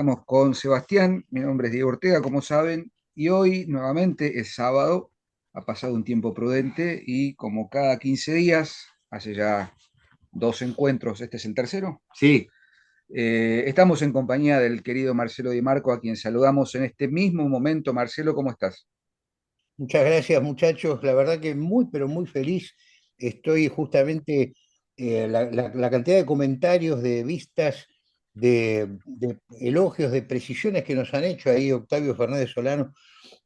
Estamos con Sebastián, mi nombre es Diego Ortega, como saben, y hoy nuevamente es sábado, ha pasado un tiempo prudente y como cada 15 días, hace ya dos encuentros, este es el tercero, Sí, estamos en compañía del querido Marcelo Di Marco, a quien saludamos en este mismo momento. Marcelo, ¿cómo estás? Muchas gracias, muchachos. La verdad que muy, pero muy feliz. Estoy justamente, la cantidad de comentarios, de vistas, de elogios, de precisiones que nos han hecho ahí Octavio Fernández Solano,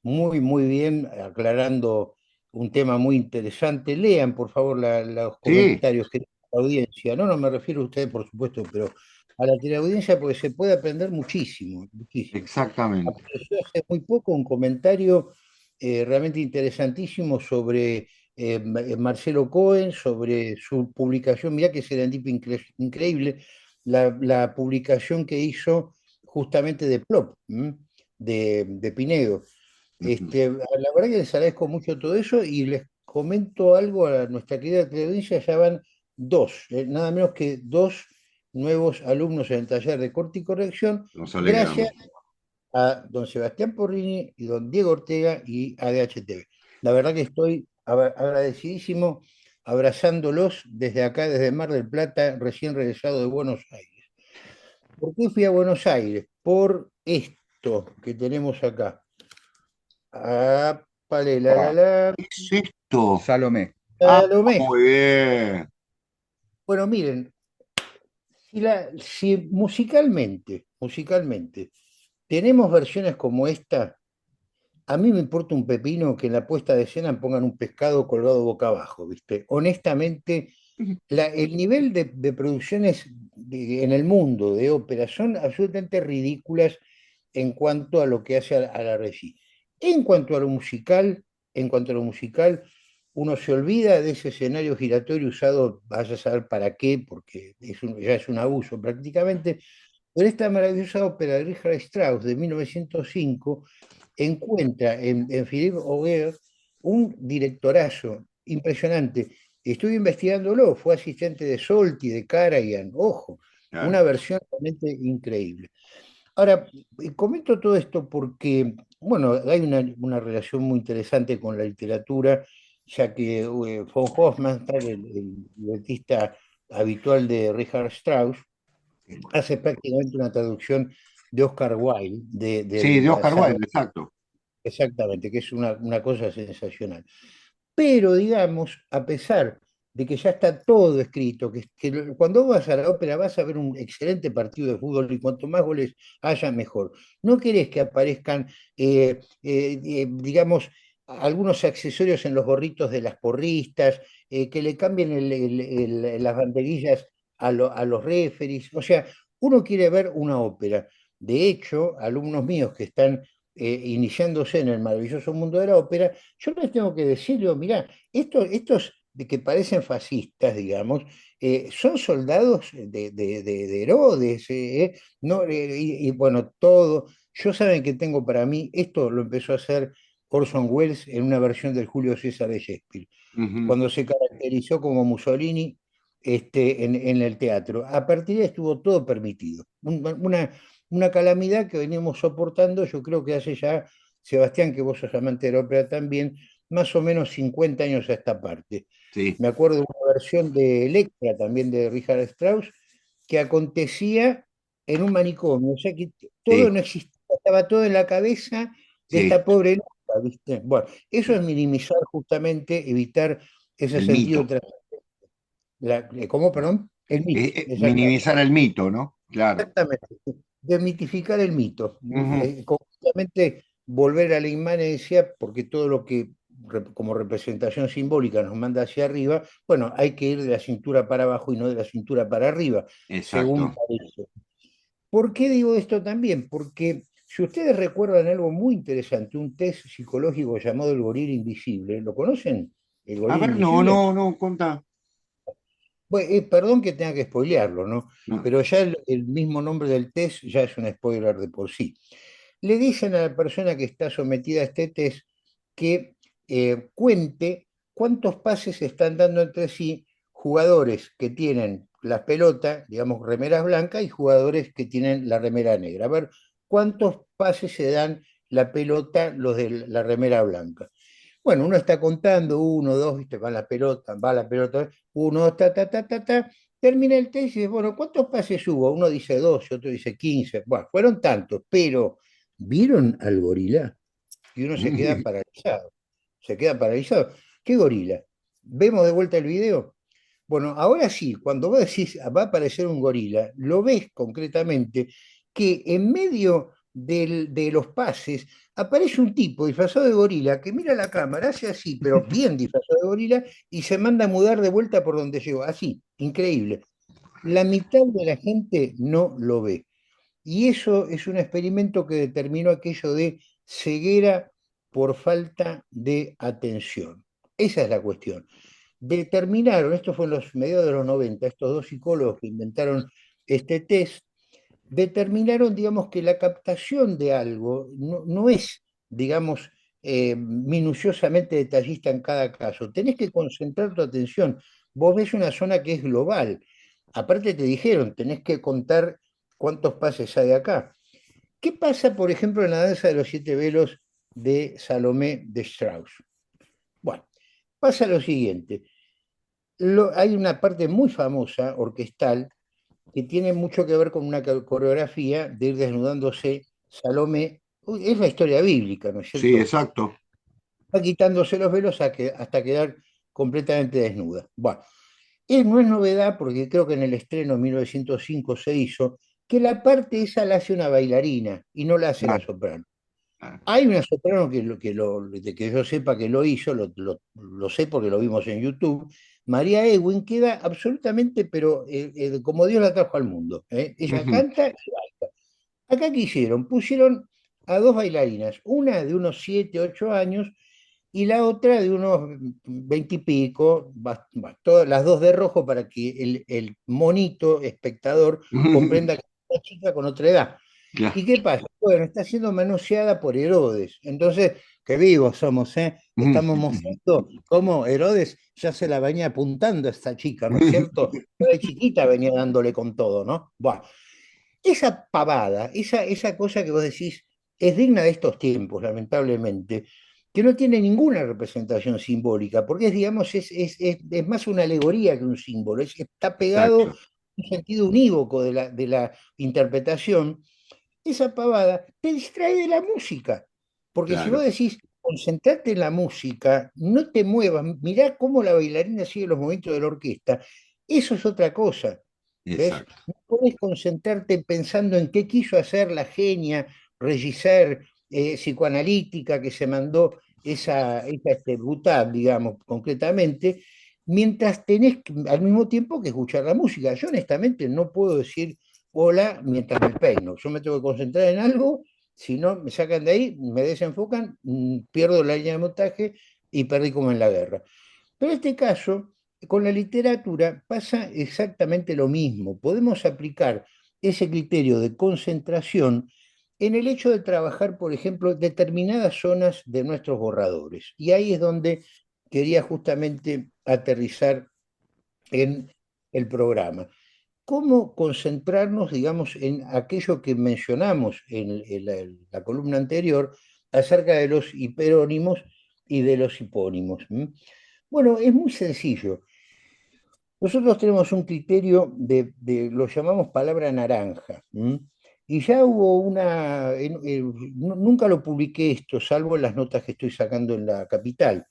muy, muy bien, aclarando un tema muy interesante. Lean, por favor, los sí, comentarios que tiene la audiencia. No, no me refiero a ustedes, por supuesto, pero a la teleaudiencia, porque se puede aprender muchísimo, muchísimo. exactamente. Apareció hace muy poco un comentario realmente interesantísimo sobre Marcelo Cohen, sobre su publicación. Mirá que serendipia increíble, la publicación que hizo justamente de Plop, de Pinedo. Ujú. La verdad que les agradezco mucho todo eso y les comento algo a nuestra querida teleaudiencia. Ya van dos, nada menos que dos nuevos alumnos en el taller de corte y corrección, Nos gracias alegramos. a don Sebastián Porrini y don Diego Ortega y ADHTV. La verdad que estoy agradecidísimo, abrazándolos desde acá, desde Mar del Plata, recién regresado de Buenos Aires. ¿Por qué fui a Buenos Aires? Por esto que tenemos acá. Ah, vale, Ah, ¿Qué es esto? Salomé. Ah, Salomé. muy bien. Bueno, miren, si musicalmente, tenemos versiones como esta. A mí me importa un pepino que en la puesta de escena pongan un pescado colgado boca abajo, ¿viste? Honestamente, el nivel de producciones en el mundo de ópera son absolutamente ridículas en cuanto a lo que hace a la regia. En cuanto a lo musical, en cuanto a lo musical, uno se olvida de ese escenario giratorio usado, vaya a saber para qué, porque ya es un abuso prácticamente, pero esta maravillosa ópera de Richard Strauss de 1905 encuentra en Philippe Auger un directorazo impresionante. Estuve investigándolo, fue asistente de Solti, de Karajan, ojo, una Claro. versión realmente increíble. Ahora, comento todo esto porque, bueno, hay una relación muy interesante con la literatura, ya que von Hofmannsthal, el libretista habitual de Richard Strauss, hace prácticamente una traducción de Oscar Wilde, Sí, del de Oscar Salvaje. Wilde, exacto. Exactamente, que es una cosa sensacional. Pero, digamos, a pesar de que ya está todo escrito, cuando vas a la ópera vas a ver un excelente partido de fútbol y cuanto más goles haya, mejor. No querés que aparezcan, digamos, algunos accesorios en los gorritos de las porristas, que le cambien las banderillas a los referees. O sea, uno quiere ver una ópera. De hecho, alumnos míos que están iniciándose en el maravilloso mundo de la ópera, yo les tengo que decir, digo, mirá, estos de que parecen fascistas, digamos, son soldados de Herodes, no, y bueno, todo. Yo saben que tengo para mí, esto lo empezó a hacer Orson Welles en una versión del Julio César de Shakespeare, Ujú. cuando se caracterizó como Mussolini en el teatro. A partir de ahí estuvo todo permitido. Una calamidad que venimos soportando, yo creo que hace ya, Sebastián, que vos sos amante de la ópera también, más o menos 50 años a esta parte. Sí, Me acuerdo de una versión de Electra, también de Richard Strauss, que acontecía en un manicomio, o sea que todo sí, no existía, estaba todo en la cabeza de sí. esta pobre loca, ¿viste? Bueno, eso es minimizar justamente, evitar ese El sentido. mito. ¿Cómo, perdón? El mito, exactamente. Minimizar el mito, ¿no? Claro. Exactamente. Desmitificar el mito. Ujú. Justamente volver a la inmanencia, porque todo lo que como representación simbólica nos manda hacia arriba, bueno, hay que ir de la cintura para abajo y no de la cintura para arriba, según Exacto. parece. ¿Por qué digo esto también? Porque si ustedes recuerdan algo muy interesante, un test psicológico llamado el gorila invisible, ¿lo conocen? ¿El A gorila ver, no, invisible? no, no, contá. Bueno, perdón que tenga que spoilearlo, ¿no? No. Pero ya el mismo nombre del test ya es un spoiler de por sí. Le dicen a la persona que está sometida a este test que cuente cuántos pases se están dando entre sí jugadores que tienen las pelotas, digamos, remeras blancas y jugadores que tienen la remera negra. A ver, ¿cuántos pases se dan la pelota los de la remera blanca? Bueno, uno está contando, uno, dos, viste, va la pelota, uno, dos, ta, termina el test y dice, bueno, ¿cuántos pases hubo? Uno dice 12, otro dice 15, bueno, fueron tantos, pero ¿vieron al gorila? Y uno se queda paralizado. ¿Qué gorila? ¿Vemos de vuelta el video? Bueno, ahora sí, cuando vos decís va a aparecer un gorila, lo ves concretamente que en medio de los pases aparece un tipo disfrazado de gorila que mira la cámara, hace así, pero bien disfrazado de gorila, y se manda a mudar de vuelta por donde llegó. Así, increíble. La mitad de la gente no lo ve. Y eso es un experimento que determinó aquello de ceguera por falta de atención. Esa es la cuestión. Determinaron, esto fue en los mediados de los 90, estos dos psicólogos que inventaron este test, determinaron, digamos, que la captación de algo no es, digamos, minuciosamente detallista en cada caso. Tenés que concentrar tu atención. Vos ves una zona que es global. Aparte te dijeron, tenés que contar cuántos pases hay acá. ¿Qué pasa, por ejemplo, en la danza de los siete velos de Salomé de Strauss? Bueno, pasa lo siguiente. Hay una parte muy famosa, orquestal, que tiene mucho que ver con una coreografía de ir desnudándose Salomé. Uy, es la historia bíblica, ¿no es Sí, cierto? exacto. Va quitándose los velos hasta quedar completamente desnuda. Bueno, no es novedad porque creo que en el estreno en 1905 se hizo que la parte esa la hace una bailarina y no la hace la Claro, soprano. claro. Hay una soprano de que yo sepa que lo hizo, lo sé porque lo vimos en YouTube. María Ewing queda absolutamente, pero como Dios la trajo al mundo. ¿Eh? Ella Ujú. canta y baila. Acá qué hicieron, pusieron a dos bailarinas, una de unos 7, 8 años y la otra de unos 20 y pico, todas las dos de rojo para que el monito espectador comprenda que es una chica con otra edad. Claro. ¿Y qué pasa? Bueno, está siendo manoseada por Herodes. Entonces, qué vivos somos, ¿eh? Estamos mostrando cómo Herodes ya se la venía apuntando a esta chica, ¿no es cierto? De chiquita venía dándole con todo, ¿no? Bueno, esa pavada, esa cosa que vos decís, es digna de estos tiempos, lamentablemente, que no tiene ninguna representación simbólica, porque es, digamos, es más una alegoría que un símbolo, está pegado Exacto, un sentido unívoco de la interpretación. Esa pavada te distrae de la música. Porque si vos claro, decís, concentrate en la música, no te muevas, mirá cómo la bailarina sigue los movimientos de la orquesta, eso es otra cosa. ¿Ves? exacto. No podés concentrarte pensando en qué quiso hacer la genia, Regisseur, psicoanalítica que se mandó brutal, digamos, concretamente, mientras tenés al mismo tiempo que escuchar la música. Yo honestamente no puedo decir hola mientras me peino. Yo me tengo que concentrar en algo, si no me sacan de ahí, me desenfocan, pierdo la línea de montaje y perdí como en la guerra. Pero en este caso, con la literatura pasa exactamente lo mismo. Podemos aplicar ese criterio de concentración en el hecho de trabajar, por ejemplo, determinadas zonas de nuestros borradores. Y ahí es donde quería justamente aterrizar en el programa. ¿Cómo concentrarnos, digamos, en aquello que mencionamos en la columna anterior acerca de los hiperónimos y de los hipónimos? Bueno, es muy sencillo. Nosotros tenemos un criterio lo llamamos palabra naranja. Y ya hubo nunca lo publiqué esto, salvo en las notas que estoy sacando en La Capital,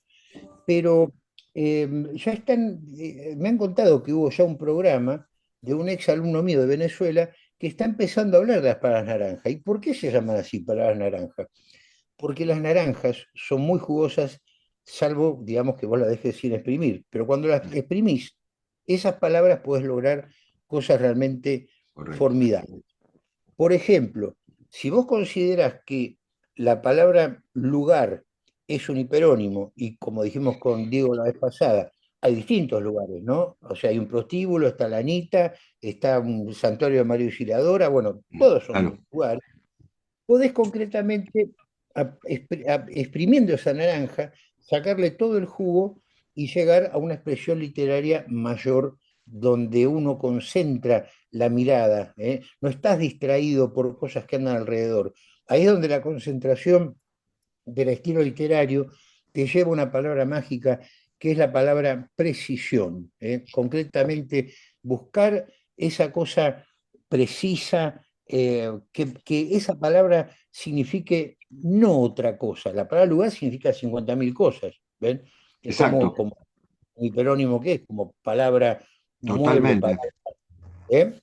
pero ya me han contado que hubo ya un programa de un ex alumno mío de Venezuela que está empezando a hablar de las palabras naranja. ¿Y por qué se llaman así, palabras naranja? Porque las naranjas son muy jugosas, salvo, digamos, que vos las dejes sin exprimir. Pero cuando las exprimís, esas palabras puedes lograr cosas realmente Correcto. formidables. Por ejemplo, si vos considerás que la palabra lugar es un hiperónimo, y como dijimos con Diego la vez pasada, hay distintos lugares, ¿no? O sea, hay un prostíbulo, está la Anita, está un santuario de María Auxiliadora, bueno, todos Claro, son lugares. Podés concretamente, exprimiendo esa naranja, sacarle todo el jugo y llegar a una expresión literaria mayor donde uno concentra la mirada, no estás distraído por cosas que andan alrededor. Ahí es donde la concentración del estilo literario te lleva una palabra mágica que es la palabra precisión. Concretamente, buscar esa cosa precisa, que esa palabra signifique no otra cosa. La palabra lugar significa 50.000 cosas, ¿ven? Es como, Exacto, como un hiperónimo que es, como palabra mueble, totalmente. ¿eh?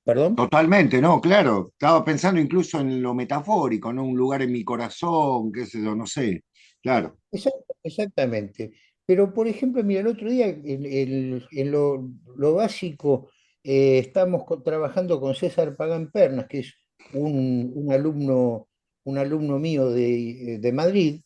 ¿Perdón? Totalmente, no, claro. Estaba pensando incluso en lo metafórico, ¿no? Un lugar en mi corazón, qué sé yo, no sé. Claro, Exactamente. Pero, por ejemplo, mira, el otro día, en lo básico, estamos trabajando con César Pagán Pernas, que es un alumno mío de Madrid,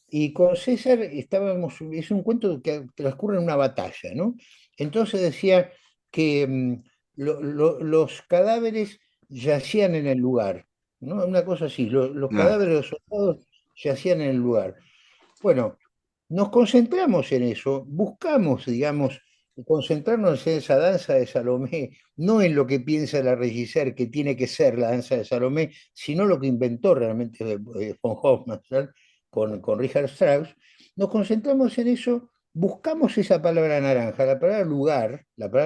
y con César estábamos, es un cuento que transcurre en una batalla, ¿no? Entonces decía que los cadáveres yacían en el lugar, ¿no? Una cosa así, los claro. cadáveres de los soldados yacían en el lugar. Bueno, nos concentramos en eso, buscamos, digamos, concentrarnos en esa danza de Salomé, no en lo que piensa la regisseur que tiene que ser la danza de Salomé, sino lo que inventó realmente von Hofmannsthal con Richard Strauss. Nos concentramos en eso, buscamos esa palabra naranja, la palabra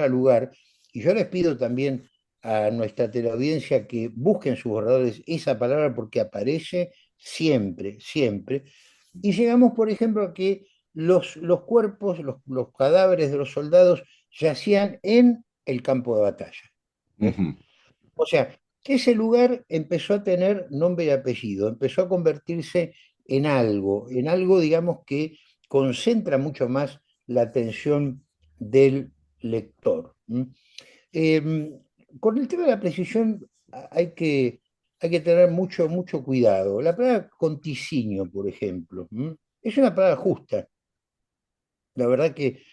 lugar, y yo les pido también a nuestra teleaudiencia que busquen sus borradores esa palabra porque aparece siempre, siempre. Y llegamos, por ejemplo, a que los cuerpos, los cadáveres de los soldados yacían en el campo de batalla. ¿Eh? Ujú, O sea, que ese lugar empezó a tener nombre y apellido, empezó a convertirse en algo, digamos, que concentra mucho más la atención del lector. Eh, con el tema de la precisión hay que tener mucho, mucho cuidado. La palabra conticinio, por ejemplo, es una palabra justa. La verdad que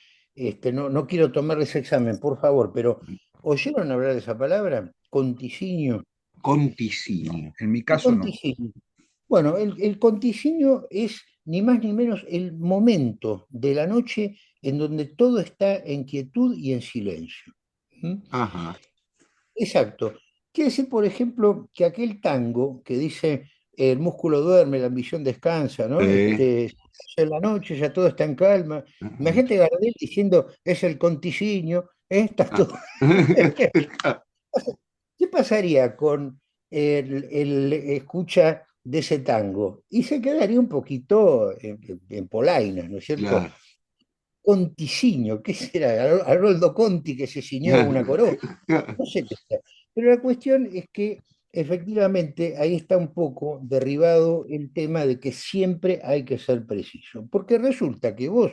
no quiero tomar ese examen, por favor, pero ¿oyeron hablar de esa palabra? Conticinio. conticinio. En mi ¿Qué caso no. conticinio? Bueno, el conticinio es ni más ni menos el momento de la noche en donde todo está en quietud y en silencio. ¿Mm? Ajá. Exacto. Quiere decir, por ejemplo, que aquel tango que dice el músculo duerme, la ambición descansa, ¿no? Sí. En la noche ya todo está en calma. Ujú. Imagínate Gardel diciendo es el conticinio, está Ah. todo. ¿Qué pasaría con el escucha de ese tango? Y se quedaría un poquito en polainas, ¿no es cierto? Claro. Conticinio, ¿qué será? Haroldo Conti que se ciñó una corona. No sé qué sea. Pero la cuestión es que efectivamente ahí está un poco derribado el tema de que siempre hay que ser preciso. Porque resulta que vos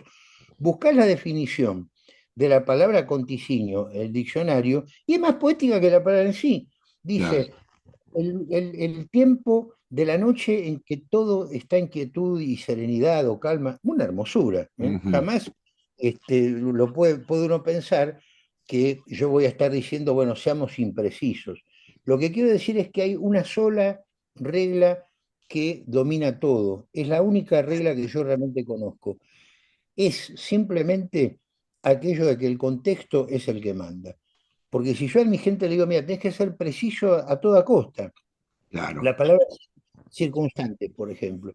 buscás la definición de la palabra conticinio, el diccionario, y es más poética que la palabra en sí. Claro. Dice, el tiempo de la noche en que todo está en quietud y serenidad o calma, una hermosura. Ujú, Jamás puede uno pensar que yo voy a estar diciendo, bueno, seamos imprecisos. Lo que quiero decir es que hay una sola regla que domina todo. Es la única regla que yo realmente conozco. Es simplemente aquello de que el contexto es el que manda. Porque si yo a mi gente le digo, mira, tenés que ser preciso a toda costa. claro. La palabra circunstante, por ejemplo.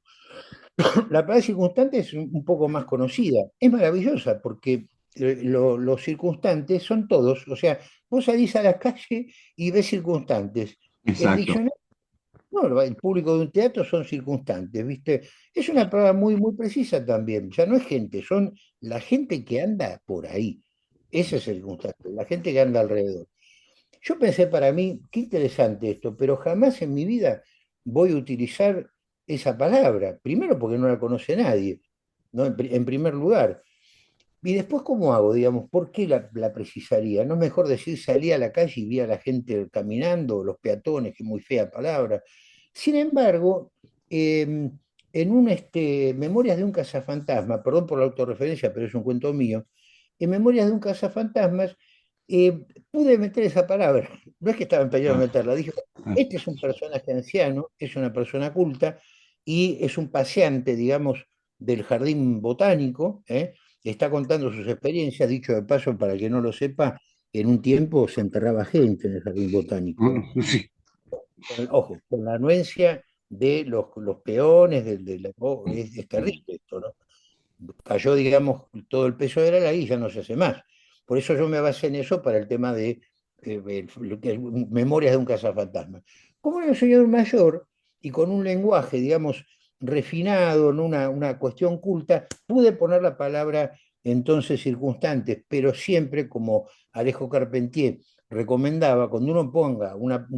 La palabra circunstante es un poco más conocida. Es maravillosa porque los circunstantes son todos. O sea, vos salís a la calle y ves circunstantes. El Exacto. diccionario, no, el público de un teatro son circunstantes, ¿viste? Es una palabra muy, muy precisa también. Ya no es gente, son la gente que anda por ahí. Ese es el circunstante, la gente que anda alrededor. Yo pensé para mí, qué interesante esto, pero jamás en mi vida voy a utilizar esa palabra. Primero porque no la conoce nadie, ¿no? En primer lugar. Y después, ¿cómo hago? Digamos, ¿por qué la precisaría? ¿No es mejor decir salí a la calle y vi a la gente caminando, los peatones, que es muy fea palabra? Sin embargo, en Memorias de un cazafantasma, perdón por la autorreferencia, pero es un cuento mío, en Memorias de un cazafantasmas pude meter esa palabra. No es que estaba empeñado en Ah, meterla, dije, ah, este es un personaje anciano, es una persona culta y es un paseante, digamos, del jardín botánico, está contando sus experiencias, dicho de paso, para que no lo sepa, en un tiempo se enterraba gente en el jardín botánico, ¿eh? Sí. Ojo, con la anuencia de los peones, es terrible esto, ¿no? Cayó, digamos, todo el peso de la ley y ya no se hace más. Por eso yo me basé en eso para el tema de Memorias de un cazafantasma. Como era un señor mayor y con un lenguaje, digamos, refinado, en una cuestión culta, pude poner la palabra entonces circunstantes, pero siempre como Alejo Carpentier recomendaba, cuando uno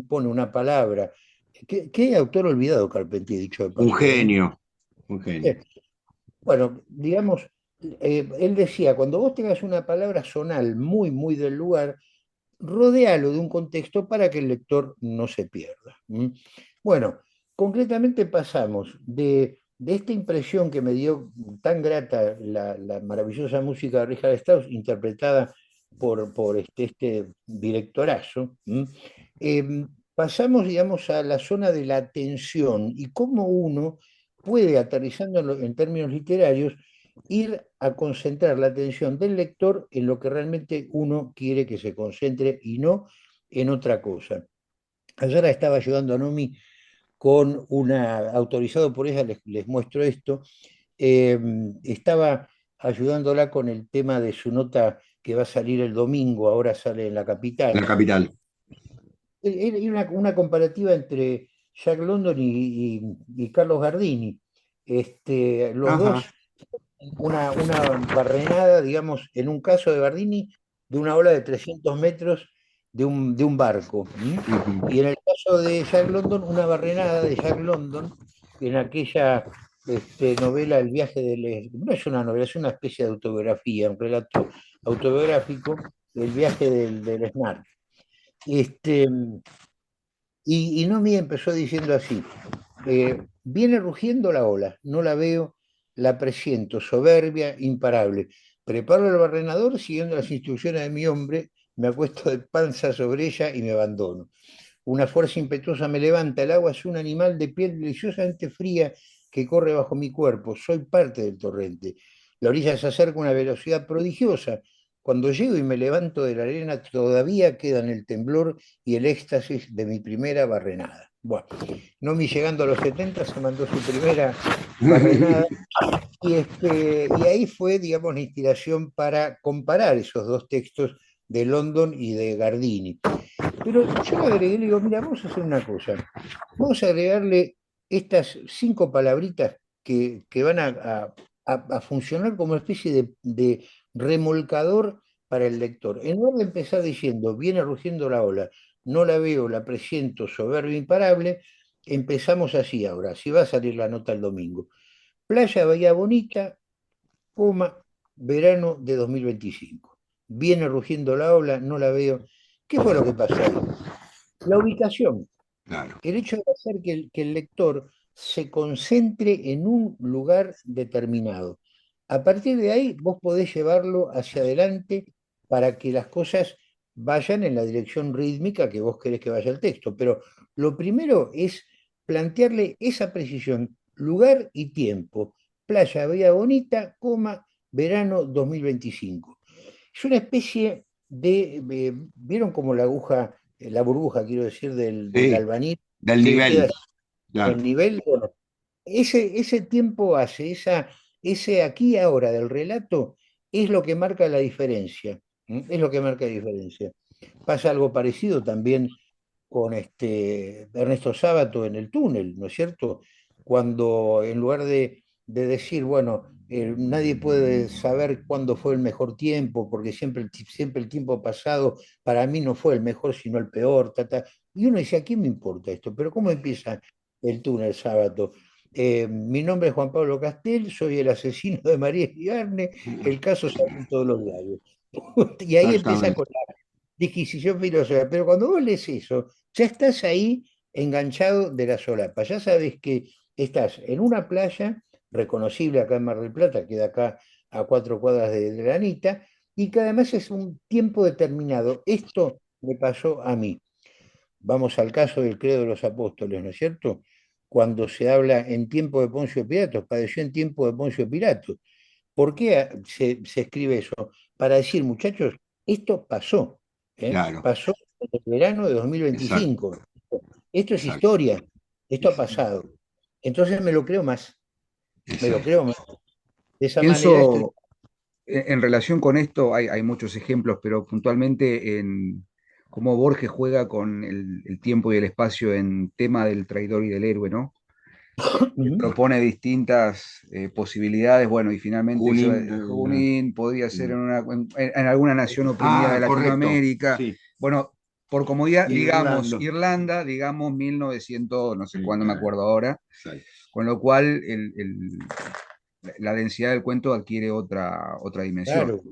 pone una palabra, ¿qué autor olvidado Carpentier, dicho de Un paso, ¿eh? genio, un genio. Bueno, digamos, él decía, cuando vos tengas una palabra zonal muy, muy del lugar, rodéalo de un contexto para que el lector no se pierda. ¿M? Bueno, concretamente pasamos de esta impresión que me dio tan grata la maravillosa música de Richard Strauss, interpretada por este directorazo, ¿m? Pasamos, digamos, a la zona de la atención y cómo uno puede, aterrizando en términos literarios, ir a concentrar la atención del lector en lo que realmente uno quiere que se concentre y no en otra cosa. Ayer estaba ayudando a Nomi con autorizado por ella, les muestro esto, estaba ayudándola con el tema de su nota que va a salir el domingo, ahora sale en La La Capital. capital. Era una comparativa entre Jack London y Carlos Gardini. Los Ajá. dos una barrenada, digamos, en un caso de Bardini, de una ola de 300 metros de un barco. ¿M? Ujú. Y en el caso de Jack London, una barrenada de Jack London en aquella novela El viaje del... No es una novela, es una especie de autobiografía, un relato autobiográfico, El viaje del Snark. Este, y Nomi empezó diciendo así, viene rugiendo la ola, no la veo, la presiento, soberbia, imparable. Preparo el barrenador siguiendo las instrucciones de mi hombre, me acuesto de panza sobre ella y me abandono. Una fuerza impetuosa me levanta, el agua es un animal de piel deliciosamente fría que corre bajo mi cuerpo, soy parte del torrente. La orilla se acerca a una velocidad prodigiosa. Cuando llego y me levanto de la arena, todavía quedan el temblor y el éxtasis de mi primera barrenada. Bueno, Nomi llegando a los 70 se mandó su primera barrenada y ahí fue, digamos, la inspiración para comparar esos dos textos de London y de Gardini. Pero yo le agregué, le digo, mira, vamos a hacer una cosa. Vamos a agregarle estas 5 palabritas que van a funcionar como una especie de remolcador para el lector. En lugar de empezar diciendo, viene rugiendo la ola, no la veo, la presiento, soberbia, imparable, empezamos así ahora. Así va a salir la nota el domingo. Playa Bahía Bonita, coma, verano de 2025. Viene rugiendo la ola, no la veo. ¿Qué fue lo que pasó ahí? La ubicación, Claro. el hecho de hacer que el lector se concentre en un lugar determinado. A partir de ahí, vos podés llevarlo hacia adelante para que las cosas vayan en la dirección rítmica que vos querés que vaya el texto. Pero lo primero es plantearle esa precisión, lugar y tiempo. Playa Bahía Bonita, coma, verano 2025. Es una especie ¿vieron como la aguja, la burbuja, quiero decir, del Sí, albañil, del que queda nivel, claro. en nivel? Bueno, ese tiempo hace, ese aquí y ahora del relato es lo que marca la diferencia. Es lo que marca la diferencia. Pasa algo parecido también con Ernesto Sábato en El túnel, ¿no es cierto? Cuando en lugar de decir, bueno, nadie puede saber cuándo fue el mejor tiempo, porque siempre el tiempo pasado para mí no fue el mejor, sino el peor, ta, ta. Y uno dice, ¿a quién me importa esto? Pero ¿cómo empieza El túnel Sábato? Mi nombre es Juan Pablo Castel, soy el asesino de María Iriarne, el caso sale en todos los diarios. Y ahí empieza Exactamente. con la disquisición filosófica. Pero cuando vos lees eso, ya estás ahí enganchado de la solapa. Ya sabes que estás en una playa reconocible acá en Mar del Plata, queda acá a 4 cuadras de la Anita, y que además es un tiempo determinado. Esto me pasó a mí. Vamos al caso del credo de los apóstoles, ¿no es cierto? Cuando se habla en tiempo de Poncio Pilato, padeció en tiempo de Poncio Pilato. ¿Por qué se escribe eso? Para decir, muchachos, esto pasó. ¿eh? Claro, Pasó en el verano de exacto, 2025. Esto es exacto. historia, esto ha pasado. Entonces me lo creo más, me lo Exacto. creo más. De esa manera estoy... Pienso, en relación con esto, hay muchos ejemplos, pero puntualmente en cómo Borges juega con el tiempo y el espacio en tema del traidor y del héroe, ¿no? Ujú. Propone distintas posibilidades, bueno, y finalmente Junín, Junín podría ser sí. en alguna nación oprimida de Correcto, Latinoamérica, sí. bueno, por comodidad, digamos Irlanda. Irlanda, digamos 1900, no sé cuándo me acuerdo ahora, Exacto. con lo cual la densidad del cuento adquiere otra dimensión, Claro. Y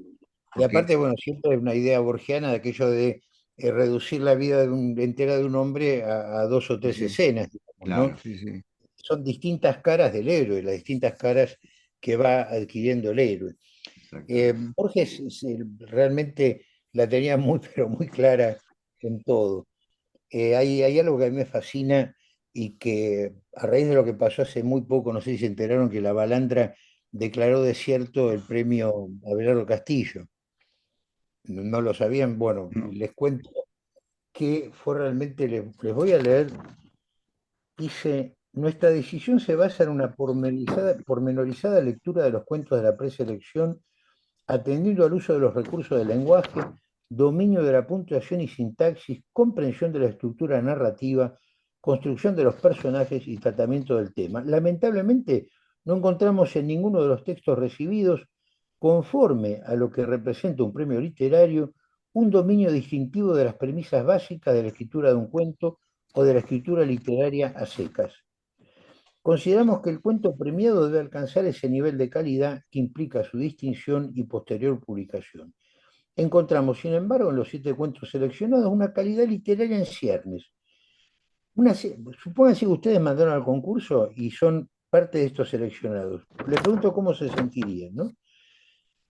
porque aparte, bueno, siempre hay una idea borgiana de aquello de reducir la vida entera de un hombre a dos o sí, tres sí, escenas, digamos, ¿no? Claro, sí, sí, Son distintas caras del héroe, las distintas caras que va adquiriendo el héroe. exactamente. Borges realmente la tenía muy, pero muy clara en todo. Hay algo que a mí me fascina y que a raíz de lo que pasó hace muy poco, no sé si se enteraron que la Balandra declaró desierto el premio Abelardo Castillo. No lo sabían. Bueno, no, les cuento que fue realmente, les voy a leer. Dice, nuestra decisión se basa en una pormenorizada lectura de los cuentos de la preselección, atendiendo al uso de los recursos del lenguaje, dominio de la puntuación y sintaxis, comprensión de la estructura narrativa, construcción de los personajes y tratamiento del tema. Lamentablemente, no encontramos en ninguno de los textos recibidos, conforme a lo que representa un premio literario, un dominio distintivo de las premisas básicas de la escritura de un cuento o de la escritura literaria a secas. Consideramos que el cuento premiado debe alcanzar ese nivel de calidad que implica su distinción y posterior publicación. Encontramos, sin embargo, en los 7 cuentos seleccionados una calidad literaria en ciernes. Supónganse que ustedes mandaron al concurso y son parte de estos seleccionados. Les pregunto cómo se sentirían, ¿no?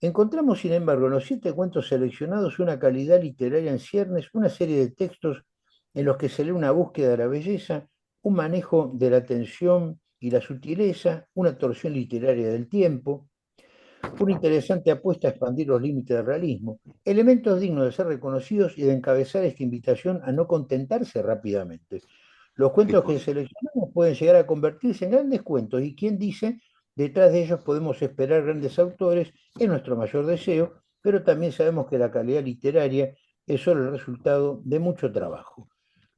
Encontramos, sin embargo, en los 7 cuentos seleccionados una calidad literaria en ciernes, una serie de textos en los que se lee una búsqueda de la belleza, un manejo de la tensión y la sutileza, una torsión literaria del tiempo, una interesante apuesta a expandir los límites del realismo, elementos dignos de ser reconocidos y de encabezar esta invitación a no contentarse rápidamente. Los Qué cuentos que cosa. seleccionamos pueden llegar a convertirse en grandes cuentos y quien dice, detrás de ellos podemos esperar grandes autores, es nuestro mayor deseo, pero también sabemos que la calidad literaria es solo el resultado de mucho trabajo.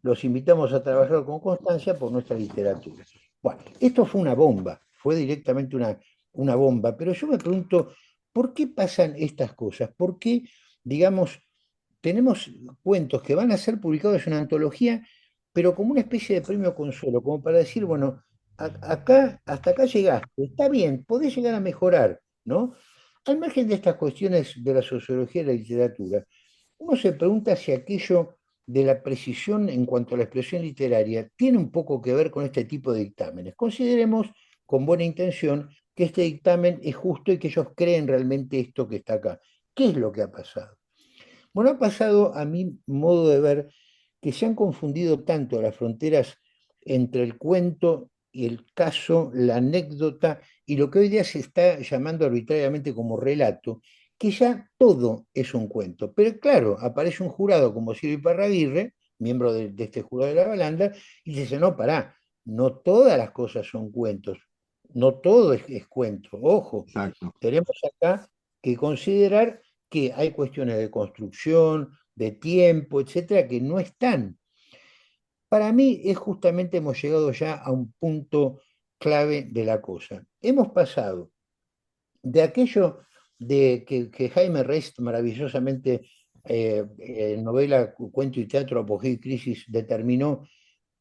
Los invitamos a trabajar con constancia por nuestra literatura. Bueno, esto fue una bomba, fue directamente una bomba, pero yo me pregunto, ¿por qué pasan estas cosas? ¿Por qué, digamos, tenemos cuentos que van a ser publicados en una antología, pero como una especie de premio consuelo, como para decir, bueno, acá, hasta acá llegaste, está bien, podés llegar a mejorar, ¿no? Al margen de estas cuestiones de la sociología y la literatura, uno se pregunta si aquello de la precisión en cuanto a la expresión literaria tiene un poco que ver con este tipo de dictámenes. Consideremos con buena intención que este dictamen es justo y que ellos creen realmente esto que está acá. ¿Qué es lo que ha pasado? Bueno, ha pasado a mi modo de ver que se han confundido tanto las fronteras entre el cuento y el caso, la anécdota y lo que hoy día se está llamando arbitrariamente como relato, que ya todo es un cuento. Pero claro, aparece un jurado como Silvio Iparraguirre, miembro de este jurado de la Balandra, y dice, no, pará, no todas las cosas son cuentos, no todo es cuento. Ojo, Exacto. tenemos acá que considerar que hay cuestiones de construcción, de tiempo, etcétera, que no están. Para mí es justamente hemos llegado ya a un punto clave de la cosa. Hemos pasado de aquello de que Jaime Rest maravillosamente en novela, cuento y teatro, Apogeo y Crisis determinó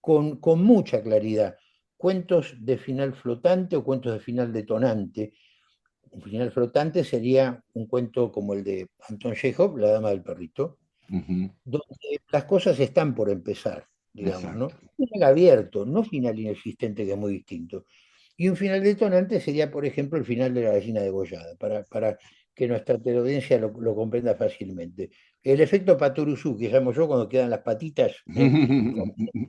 con mucha claridad cuentos de final flotante o cuentos de final detonante. Un final flotante sería un cuento como el de Anton Chekhov, La dama del perrito, Ujú. donde las cosas están por empezar, digamos, ¿no? Exacto. Un final abierto, no final inexistente, que es muy distinto. Y un final detonante sería, por ejemplo, el final de La gallina degollada, para que nuestra teleaudiencia lo comprenda fácilmente. El efecto Patoruzú, que llamo yo cuando quedan las patitas,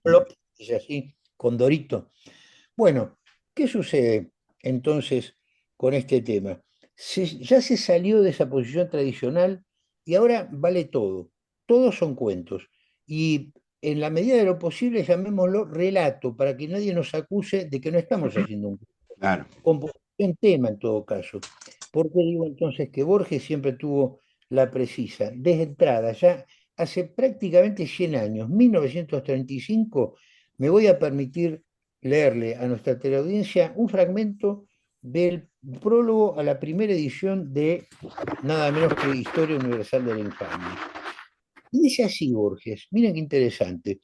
plop, dice así, con Dorito. Bueno, ¿qué sucede entonces con este tema? Ya se salió de esa posición tradicional y ahora vale todo. todos son cuentos. Y en la medida de lo posible llamémoslo relato, para que nadie nos acuse de que no estamos haciendo un Claro. composición tema en todo caso. ¿Por qué digo entonces que Borges siempre tuvo la precisa? Desde entrada, ya hace prácticamente 100 años, 1935, me voy a permitir leerle a nuestra teleaudiencia un fragmento del prólogo a la primera edición de nada menos que Historia Universal de la Infamia. Y dice así Borges, miren qué interesante,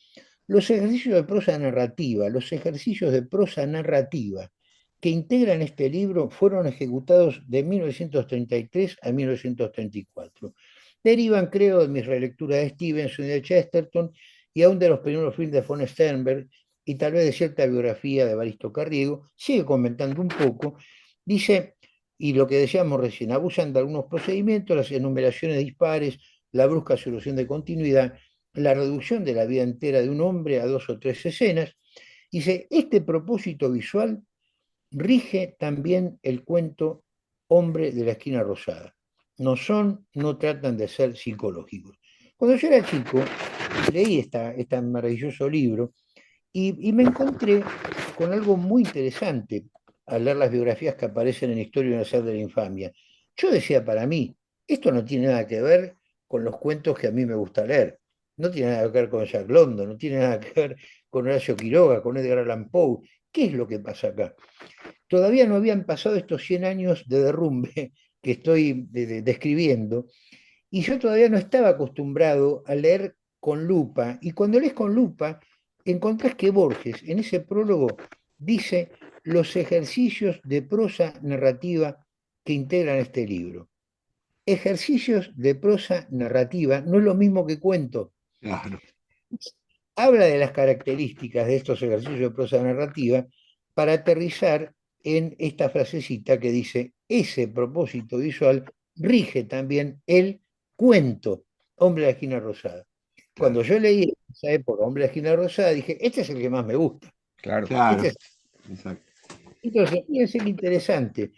los ejercicios de prosa narrativa, los ejercicios de prosa narrativa que integran este libro fueron ejecutados de 1933 a 1934. Derivan, creo, de mis relecturas de Stevenson y de Chesterton, y aún de los primeros films de von Sternberg, y tal vez de cierta biografía de Evaristo Carriego. Sigue comentando un poco, dice, y lo que decíamos recién, abusan de algunos procedimientos, las enumeraciones dispares, la brusca solución de continuidad, la reducción de la vida entera de un hombre a 2 o 3 escenas. Dice, este propósito visual rige también el cuento Hombre de la esquina rosada. No tratan de ser psicológicos. Cuando yo era chico, leí este maravilloso libro y me encontré con algo muy interesante al leer las biografías que aparecen en Historia Universal de la Infamia. Yo decía para mí, esto no tiene nada que ver con los cuentos que a mí me gusta leer. No tiene nada que ver con Jack London, no tiene nada que ver con Horacio Quiroga, con Edgar Allan Poe. ¿Qué es lo que pasa acá? Todavía no habían pasado estos 100 años de derrumbe que estoy describiendo, y yo todavía no estaba acostumbrado a leer con lupa, y cuando lees con lupa, encontrás que Borges, en ese prólogo, dice los ejercicios de prosa narrativa que integran este libro. Ejercicios de prosa narrativa no es lo mismo que cuento. Claro. Habla de las características de estos ejercicios de prosa narrativa para aterrizar en esta frasecita que dice, ese propósito visual rige también el cuento Hombre de la esquina rosada. Cuando yo leí en esa época Hombre de la esquina rosada, dije, este es el que más me gusta. Claro. Claro. Este es... Exacto. Entonces, fíjense qué interesante.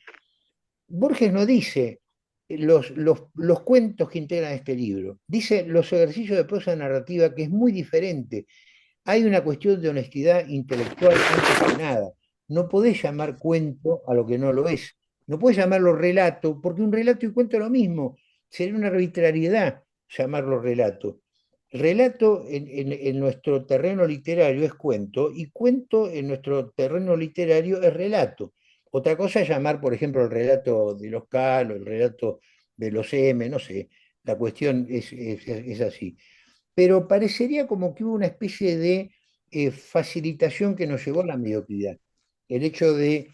Borges no dice los cuentos que integran este libro, dice los ejercicios de prosa narrativa, que es muy diferente. Hay una cuestión de honestidad intelectual antes que nada. No podés llamar cuento a lo que no lo es. No podés llamarlo relato, porque un relato y cuento es lo mismo. Sería una arbitrariedad llamarlo relato. Relato en nuestro terreno literario es cuento, y cuento en nuestro terreno literario es relato. Otra cosa es llamar, por ejemplo, el relato de los Cal o el relato de los M, no sé. La cuestión es así, pero parecería como que hubo una especie de facilitación que nos llevó a la mediocridad. El hecho de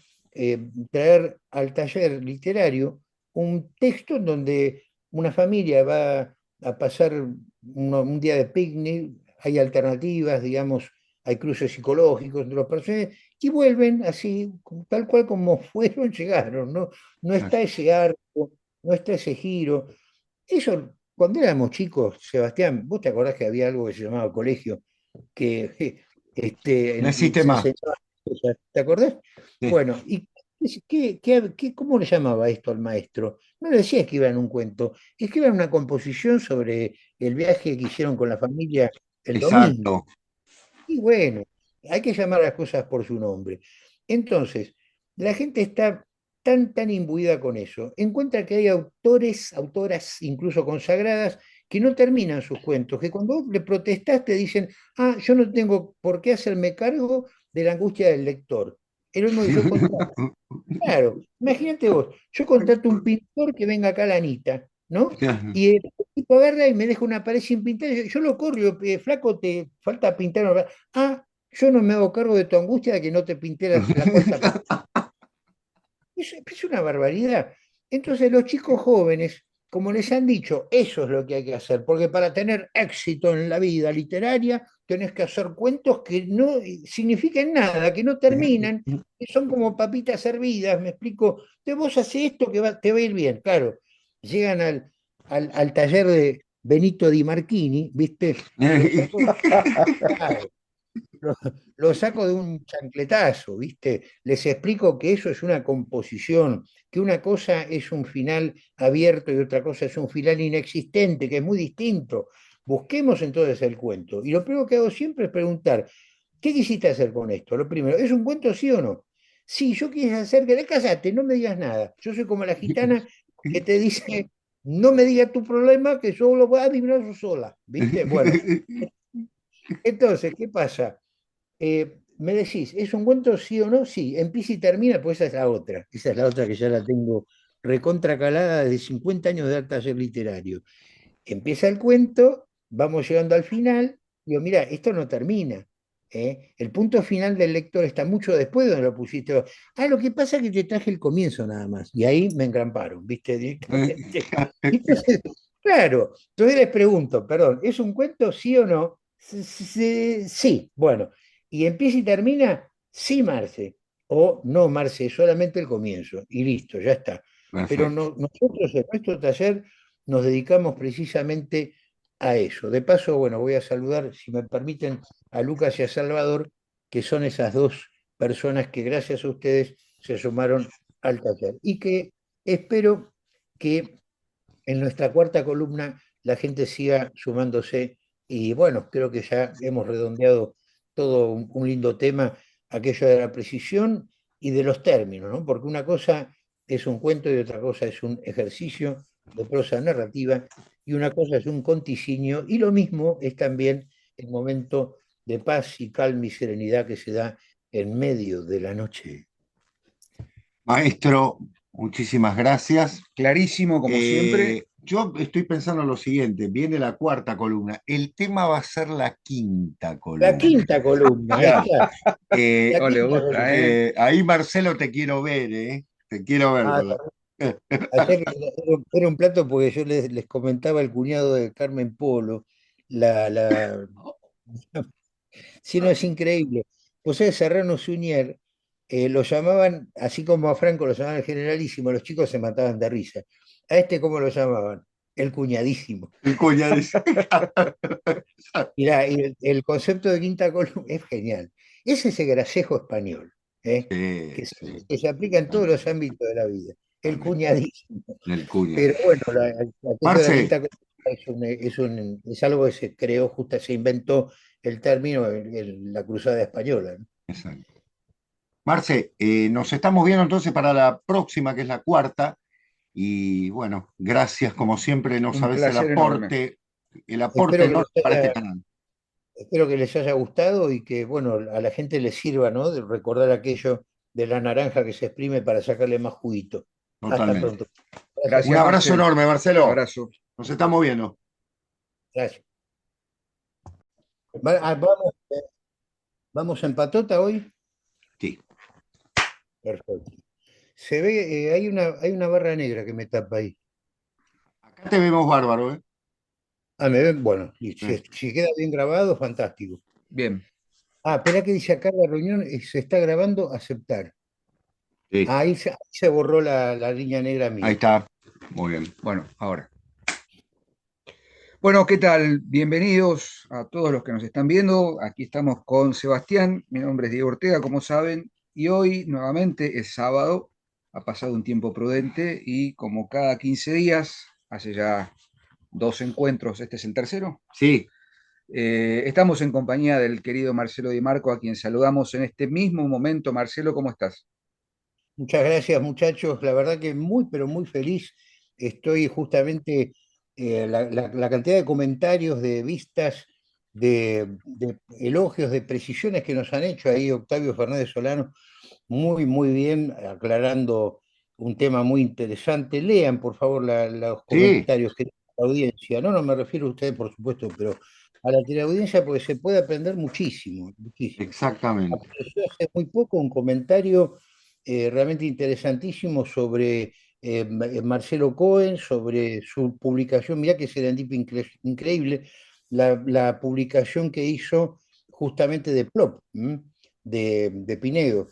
traer al taller literario un texto en donde una familia va a pasar un día de picnic, hay alternativas, digamos, hay cruces psicológicos entre los personajes, y vuelven así, tal cual como fueron, llegaron, ¿no? No está ese arco, no está ese giro. Eso, cuando éramos chicos, Sebastián, ¿vos te acordás que había algo que se llamaba colegio? Que No existe se más. enseñaba cosas, ¿te acordás? Sí. Bueno, ¿y cómo le llamaba esto al maestro? No le decía que iba en un cuento, es que iba en una composición sobre el viaje que hicieron con la familia el domingo. Exacto. Y bueno, hay que llamar a las cosas por su nombre. Entonces, la gente está tan imbuida con eso. Encuentra que hay autores, autoras incluso consagradas, que no terminan sus cuentos, que cuando vos le protestás te dicen, ah, yo no tengo por qué hacerme cargo de la angustia del lector. Es lo mismo que yo contrato. Claro, imagínate vos, yo contrato un pintor que venga acá a la Anita, ¿no? Claro. Y el tipo agarra y me deja una pared sin pintar. Yo lo corro, y digo, flaco, te falta pintar una pared". Ah, yo no me hago cargo de tu angustia de que no te pinté la cuarta pared. Es una barbaridad. Entonces los chicos jóvenes, como les han dicho, eso es lo que hay que hacer, porque para tener éxito en la vida literaria tenés que hacer cuentos que no signifiquen nada, que no terminan, que son como papitas hervidas, me explico, de vos haces esto que te va a ir bien, claro. Llegan al taller de Benito Di Marchini, ¿viste? Y los sacó, claro, lo, lo saco de un chancletazo, ¿viste? Les explico que eso es una composición, que una cosa es un final abierto y otra cosa es un final inexistente, que es muy distinto. busquemos entonces el cuento. Y lo primero que hago siempre es preguntar, ¿qué quisiste hacer con esto? Lo primero, ¿es un cuento sí o no? Sí, yo quise hacer que le casate, no me digas nada. Yo soy como la gitana que te dice, no me digas tu problema, que yo lo voy a adivinar yo sola. ¿Viste? Bueno, entonces, ¿qué pasa? Me decís, ¿es un cuento sí o no? Sí, empieza y termina, pues esa es la otra. Esa es la otra que ya la tengo recontra calada desde 50 años de taller literario. Empieza el cuento, vamos llegando al final, digo, mira, esto no termina. El punto final del lector está mucho después de donde lo pusiste. Ah, lo que pasa es que te traje el comienzo nada más. Y ahí me engramparon, ¿viste? Directamente. Entonces, claro, entonces les pregunto, perdón, ¿es un cuento sí o no? Sí, bueno. ¿Y empieza y termina? Sí, Marce. O no, Marce, solamente el comienzo. Y listo, ya está. Pero Perfecto. nosotros en nuestro taller nos dedicamos precisamente a eso. De paso, bueno, voy a saludar, si me permiten, a Lucas y a Salvador, que son esas dos personas que gracias a ustedes se sumaron al taller. Y que espero que en nuestra cuarta columna la gente siga sumándose. Y bueno, creo que ya hemos redondeado todo un lindo tema, aquello de la precisión y de los términos, ¿no? Porque una cosa es un cuento y otra cosa es un ejercicio de prosa narrativa y una cosa es un conticinio y lo mismo es también el momento de paz y calma y serenidad que se da en medio de la noche. Maestro, muchísimas gracias. Clarísimo, como siempre. Yo estoy pensando lo siguiente, viene la cuarta columna, el tema va a ser la quinta La columna. quinta columna, ahí Claro. está, la No le quinta gusta, columna. ¿eh? Ahí Marcelo te quiero ver, ¿eh? Te quiero ver Ah, con la... ayer era un plato porque yo les comentaba al cuñado de Carmen Polo, la, la, si no es increíble. José Serrano Suñer lo llamaban, así como a Franco lo llamaban el generalísimo, los chicos se mataban de risa. ¿A este cómo lo llamaban? El cuñadísimo. El cuñado dice... Mirá, y el concepto de quinta columna es genial. Es ese gracejo español, ¿eh? Sí, que, se, sí, que se aplica en todos los ámbitos de la vida. El totalmente. cuñadísimo. El cuña. Pero bueno, aquello de la Marce, quinta columna es algo que se creó, justo se inventó el término en la Cruzada Española, ¿no? exacto. Marce, nos estamos viendo entonces para la próxima, que es la cuarta. Y bueno, gracias como siempre, no Un sabes placer enorme. el aporte Espero que enorme para este canal. espero que les haya gustado y que, bueno, a la gente les sirva, ¿no? De recordar aquello de la naranja que se exprime para sacarle más juguito. Hasta Totalmente. pronto. Gracias, Un Gracias, abrazo Marcel. enorme, Marcelo. Abrazo. Nos estamos viendo. gracias. Vamos en patota hoy. Sí. Perfecto. Se ve, hay una barra negra que me tapa ahí. Acá te vemos bárbaro, ¿eh? Ah, me ven, bueno, y Eh, si queda bien grabado, fantástico. Bien. Ah, espera que dice acá la reunión se está grabando, aceptar. Sí, Ah, ahí se borró la línea negra ahí mía. está. Muy bien. Bueno, ahora. Bueno, ¿qué tal? Bienvenidos a todos los que nos están viendo. Aquí estamos con Sebastián. Mi nombre es Diego Ortega, como saben, y hoy nuevamente es sábado. Ha pasado un tiempo prudente y como cada 15 días, hace ya dos encuentros, este es el tercero. Sí, Estamos en compañía del querido Marcelo Di Marco, a quien saludamos en este mismo momento. Marcelo, ¿cómo estás? Muchas gracias, muchachos. La verdad que muy, pero muy feliz. Estoy justamente, la cantidad de comentarios, de vistas, de elogios, de precisiones que nos han hecho ahí Octavio Fernández Solano, muy, muy bien, aclarando un tema muy interesante. Lean, por favor, los sí, comentarios que tiene la audiencia. No, no me refiero a ustedes, por supuesto, pero a la teleaudiencia porque se puede aprender muchísimo, muchísimo. exactamente. Apareció hace muy poco un comentario realmente interesantísimo sobre Marcelo Cohen, sobre su publicación, mirá que serendipia increíble, la publicación que hizo justamente de Plop, de Pinedo.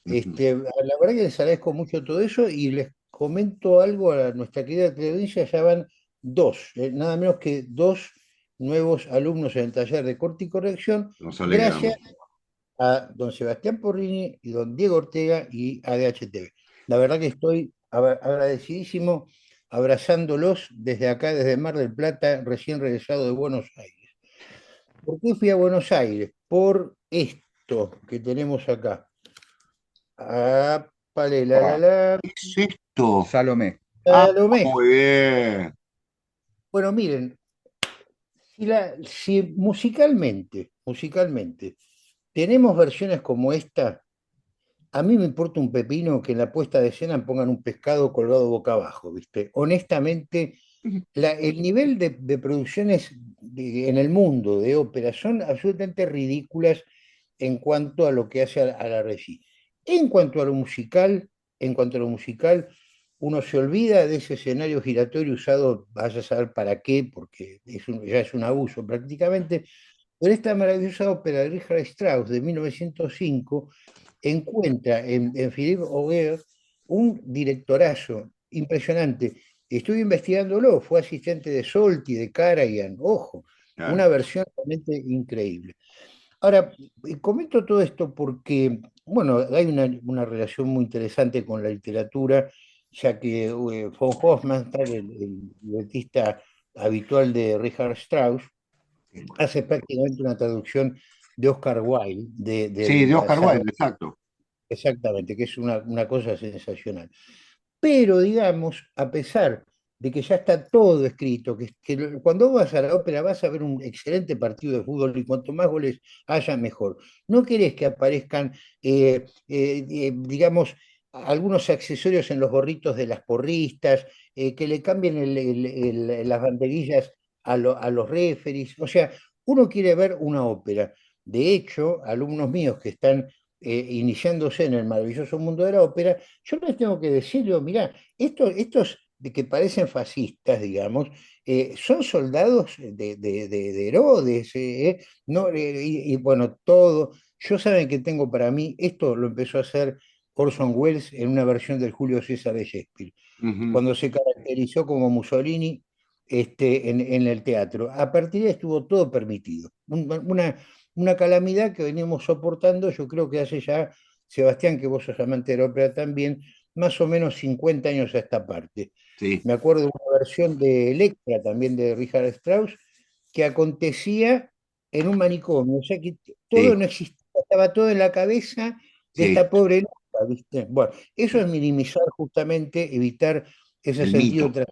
Ujú. La verdad que les agradezco mucho todo eso y les comento algo a nuestra querida teleaudiencia, ya van dos, nada menos que dos nuevos alumnos en el taller de corte y corrección, Nos gracias alegramos. a don Sebastián Porrini y don Diego Ortega y a DHTV. La verdad que estoy agradecidísimo abrazándolos desde acá, desde Mar del Plata, recién regresado de Buenos Aires. ¿Por qué fui a Buenos Aires? Por esto que tenemos acá. Ah, pale, Ah, ¿Qué es esto? Salomé. Ah, Salomé. muy bien. Bueno, miren, si musicalmente, tenemos versiones como esta. A mí me importa un pepino que en la puesta de escena pongan un pescado colgado boca abajo, ¿viste? Honestamente, el nivel de producciones en el mundo de ópera son absolutamente ridículas en cuanto a lo que hace a la regia. En cuanto a lo musical, en cuanto a lo musical, uno se olvida de ese escenario giratorio usado, vaya a saber para qué, porque ya es un abuso prácticamente, pero esta maravillosa ópera de Richard Strauss de 1905 encuentra en Philippe Auger un directorazo impresionante. Estuve investigándolo, fue asistente de Solti, de Karajan, ojo, una Claro. versión realmente increíble. Ahora, comento todo esto porque, bueno, hay una relación muy interesante con la literatura, ya que von Hofmannsthal, el libretista habitual de Richard Strauss, hace prácticamente una traducción de Oscar Wilde, Sí, del de Oscar Salomé, Wilde, exacto. exactamente, que es una cosa sensacional. Pero, digamos, a pesar de que ya está todo escrito, cuando vas a la ópera vas a ver un excelente partido de fútbol y cuanto más goles haya, mejor. No querés que aparezcan, digamos, algunos accesorios en los gorritos de las porristas, que le cambien las banderillas a los referees. O sea, uno quiere ver una ópera. De hecho, alumnos míos que están iniciándose en el maravilloso mundo de la ópera, yo les tengo que decirle, mirá, estos de que parecen fascistas, digamos, son soldados de Herodes, no, bueno, todo. Yo saben que tengo para mí, esto lo empezó a hacer Orson Welles en una versión del Julio César de Shakespeare, Ujú. cuando se caracterizó como Mussolini en el teatro. A partir de ahí estuvo todo permitido. Una calamidad que venimos soportando, yo creo que hace ya, Sebastián, que vos sos amante de la ópera también, más o menos 50 años a esta parte. Sí, Me acuerdo de una versión de Electra, también de Richard Strauss, que acontecía en un manicomio, o sea que todo sí, no existía, estaba todo en la cabeza de sí. esta pobre loca, ¿viste? Bueno, eso es minimizar justamente, evitar ese El sentido. mito.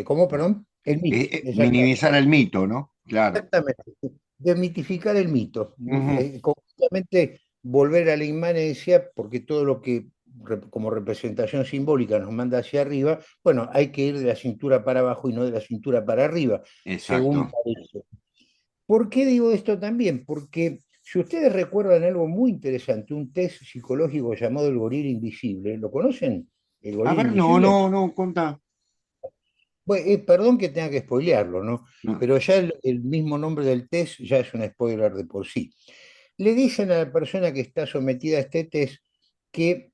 ¿Cómo, perdón? El mito, exactamente. Minimizar el mito, ¿no? Claro. Exactamente. Desmitificar el mito. Ujú. Completamente volver a la inmanencia, porque todo lo que como representación simbólica nos manda hacia arriba, bueno, hay que ir de la cintura para abajo y no de la cintura para arriba, según Exacto. parece. ¿Por qué digo esto también? Porque si ustedes recuerdan algo muy interesante, un test psicológico llamado el gorila invisible, ¿lo conocen? ¿El A gorila ver, no, invisible? no, no, contá. Bueno, perdón que tenga que spoilearlo, ¿no? No. Pero ya el mismo nombre del test ya es un spoiler de por sí. Le dicen a la persona que está sometida a este test que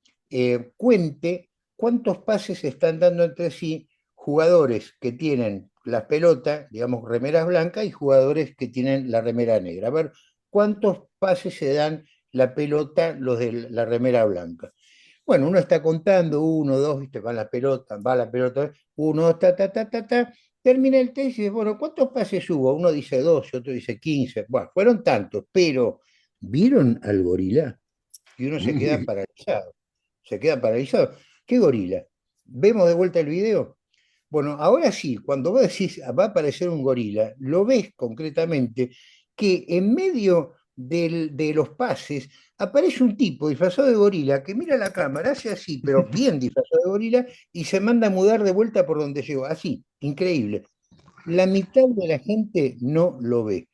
cuente cuántos pases se están dando entre sí jugadores que tienen las pelotas, digamos, remeras blancas, y jugadores que tienen la remera negra. A ver, cuántos pases se dan la pelota los de la remera blanca. Bueno, uno está contando, uno, dos, viste, va la pelota, uno, ta, ta, ta, ta, ta, termina el test y dice, bueno, ¿cuántos pases hubo? Uno dice 12, otro dice 15. Bueno, fueron tantos, pero ¿vieron al gorila? Y uno se queda paralizado. ¿Qué gorila? ¿Vemos de vuelta el video? Bueno, ahora sí, cuando vos decís va a aparecer un gorila, lo ves concretamente que en medio de los pases aparece un tipo disfrazado de gorila que mira la cámara, hace así, pero bien disfrazado de gorila, y se manda a mudar de vuelta por donde llegó. Así, increíble. La mitad de la gente no lo ve.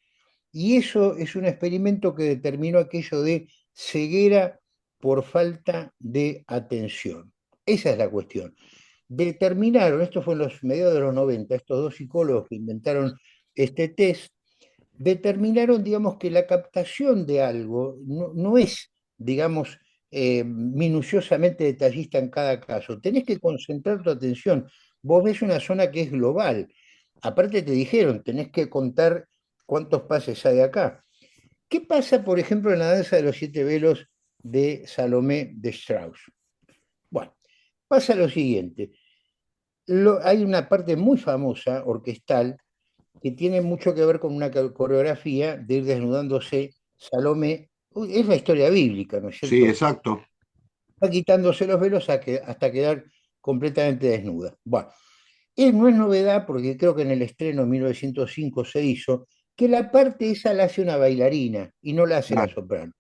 Y eso es un experimento que determinó aquello de ceguera por falta de atención. Esa es la cuestión. Determinaron, esto fue en los mediados de los 90, estos dos psicólogos que inventaron este test, determinaron, digamos, que la captación de algo no es, digamos, minuciosamente detallista en cada caso. Tenés que concentrar tu atención. Vos ves una zona que es global. Aparte te dijeron, tenés que contar cuántos pases hay acá. ¿Qué pasa, por ejemplo, en la danza de los siete velos de Salomé de Strauss? Bueno, pasa lo siguiente. hay una parte muy famosa, orquestal, que tiene mucho que ver con una coreografía de ir desnudándose Salomé. Es la historia bíblica, ¿no es Sí, cierto? exacto. Va quitándose los velos hasta quedar completamente desnuda. Bueno, no es novedad porque creo que en el estreno en 1905 se hizo que la parte esa la hace una bailarina y no la hace la Claro, soprano.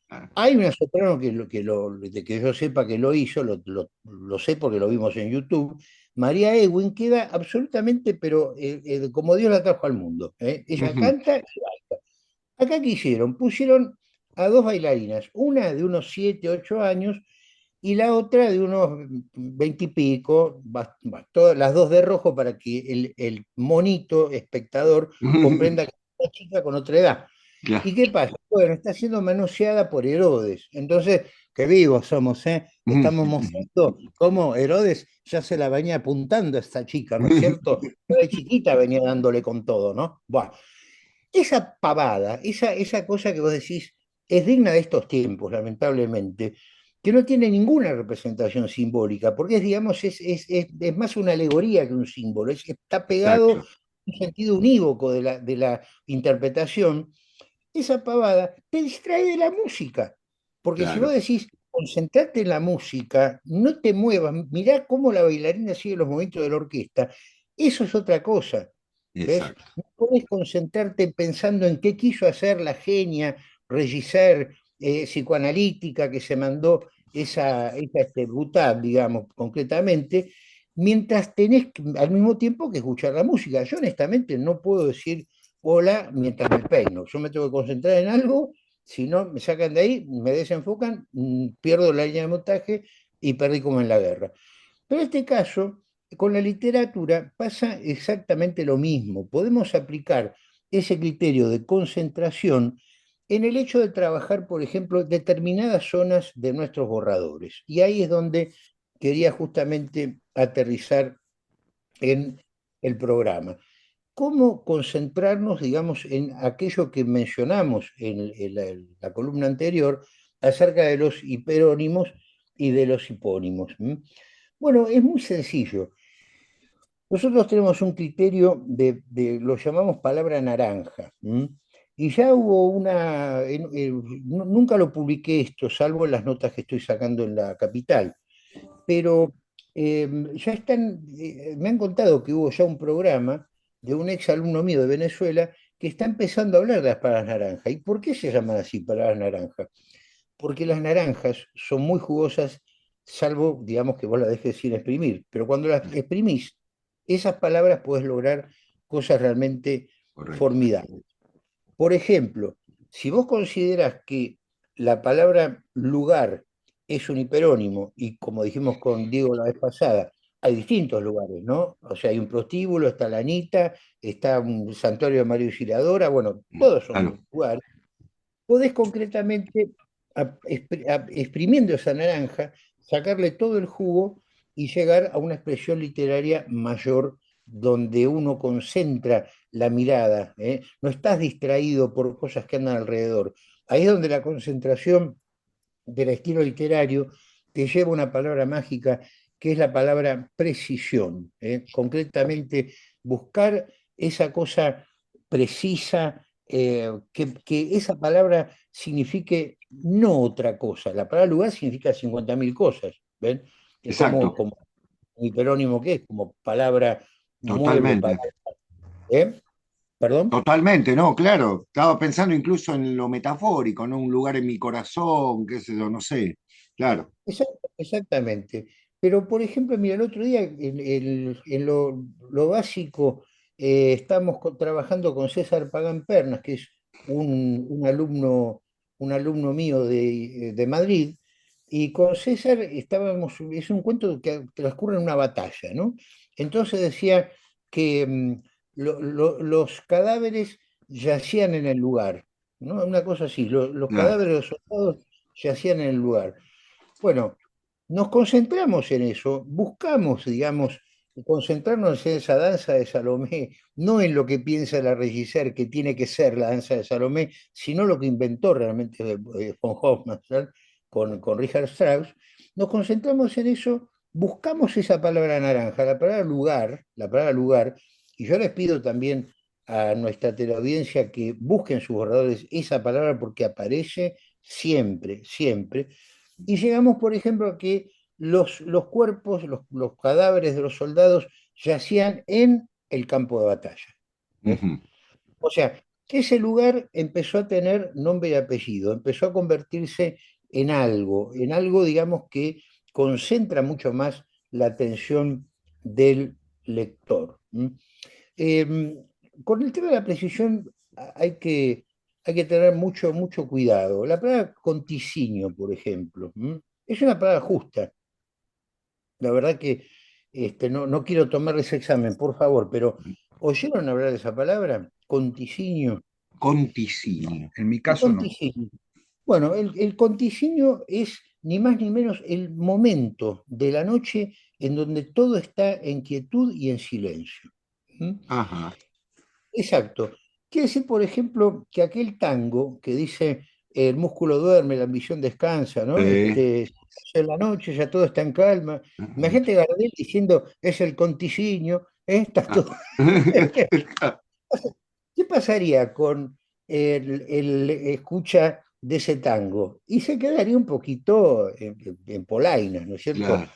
claro. Hay una soprano de que yo sepa que lo hizo, lo sé porque lo vimos en YouTube. María Ewing queda absolutamente, pero como Dios la trajo al mundo. Ella Ujú, canta y baila. Acá, ¿qué hicieron? Pusieron a dos bailarinas, una de unos 7 8 años y la otra de unos 20 y pico, todas las dos de rojo para que el monito espectador comprenda que es una chica con otra edad. claro. ¿Y qué pasa? Bueno, está siendo manoseada por Herodes. Entonces, qué vivos somos, ¿eh? Estamos mostrando cómo Herodes ya se la venía apuntando a esta chica, ¿no es cierto? De chiquita venía dándole con todo, ¿no? Bueno, esa pavada, esa cosa que vos decís, es digna de estos tiempos, lamentablemente, que no tiene ninguna representación simbólica, porque es, digamos, es más una alegoría que un símbolo, está pegado Exacto, en un sentido unívoco de la interpretación. Esa pavada te distrae de la música. Porque si vos claro. decís, concentrate en la música, no te muevas, mirá cómo la bailarina sigue los movimientos de la orquesta, eso es otra cosa. ¿Ves? Exacto. No podés concentrarte pensando en qué quiso hacer la genia, regisseur, psicoanalítica que se mandó esa Butard, digamos, concretamente, mientras tenés al mismo tiempo que escuchar la música. Yo honestamente no puedo decir hola mientras me peino. Yo me tengo que concentrar en algo, si no me sacan de ahí, me desenfocan, pierdo la línea de montaje y perdí como en la guerra. Pero en este caso, con la literatura pasa exactamente lo mismo. Podemos aplicar ese criterio de concentración en el hecho de trabajar, por ejemplo, determinadas zonas de nuestros borradores. Y ahí es donde quería justamente aterrizar en el programa. ¿Cómo concentrarnos, digamos, en aquello que mencionamos en la columna anterior acerca de los hiperónimos y de los hipónimos? Bueno, es muy sencillo. Nosotros tenemos un criterio lo llamamos palabra naranja. Y ya hubo nunca lo publiqué esto, salvo en las notas que estoy sacando en La Capital, pero ya me han contado que hubo ya un programa de un ex alumno mío de Venezuela que está empezando a hablar de las palabras naranja. ¿Y por qué se llaman así palabras naranja? Porque las naranjas son muy jugosas, salvo, digamos, que vos las dejes sin exprimir. Pero cuando las exprimís, esas palabras puedes lograr cosas realmente Correcto. formidables. Por ejemplo, si vos consideras que la palabra lugar es un hiperónimo, y como dijimos con Diego la vez pasada, hay distintos lugares, ¿no? O sea, hay un prostíbulo, está la Anita, está un santuario de María Auxiliadora, bueno, todos Claro. son lugares. Podés concretamente, exprimiendo esa naranja, sacarle todo el jugo y llegar a una expresión literaria mayor donde uno concentra la mirada, ¿eh? No estás distraído por cosas que andan alrededor. Ahí es donde la concentración del estilo literario te lleva a una palabra mágica que es la palabra precisión, ¿eh? Concretamente, buscar esa cosa precisa, que esa palabra signifique no otra cosa. La palabra lugar significa 50.000 cosas, ¿ven? Es como, Exacto. como un hiperónimo que es, como palabra mueble, Totalmente. ¿eh? ¿Perdón? Totalmente, no, claro. Estaba pensando incluso en lo metafórico, ¿no? Un lugar en mi corazón, qué sé yo, no sé. Claro. Exactamente. Pero, por ejemplo, mira, el otro día en lo básico estamos trabajando con César Pagán Pernas, que es un alumno mío de Madrid, y con César es un cuento que transcurre en una batalla, ¿no? Entonces decía que los cadáveres yacían en el lugar, ¿no? Una cosa así, los Claro. cadáveres de los soldados yacían en el lugar. Bueno, nos concentramos en eso, buscamos, digamos, concentrarnos en esa danza de Salomé, no en lo que piensa la regisseur que tiene que ser la danza de Salomé, sino lo que inventó realmente von Hofmannsthal con Richard Strauss. Nos concentramos en eso buscamos esa palabra naranja, la palabra lugar, y yo les pido también a nuestra teleaudiencia que busquen sus borradores esa palabra porque aparece siempre, siempre. Y llegamos, por ejemplo, a que los cuerpos, los cadáveres de los soldados yacían en el campo de batalla. ¿Ves? Ujú. O sea, que ese lugar empezó a tener nombre y apellido, empezó a convertirse en algo, digamos, que concentra mucho más la atención del lector. ¿M? Eh, con el tema de la precisión hay que tener mucho, mucho cuidado. La palabra conticinio, por ejemplo, es una palabra justa. La verdad que no quiero tomar ese examen, por favor, pero ¿oyeron hablar de esa palabra? Conticinio. Conticinio. En mi ¿Qué caso no. conticinio? Bueno, el conticinio es ni más ni menos el momento de la noche en donde todo está en quietud y en silencio. ¿Mm? Ajá. Exacto. Quiere decir, por ejemplo, que aquel tango que dice el músculo duerme, la ambición descansa, ¿no? En la noche ya todo está en calma. Imagínate Gardel diciendo es el conticinio, está Ah. todo. ¿Qué pasaría con el escucha de ese tango? Y se quedaría un poquito en polainas, ¿no es cierto? Claro.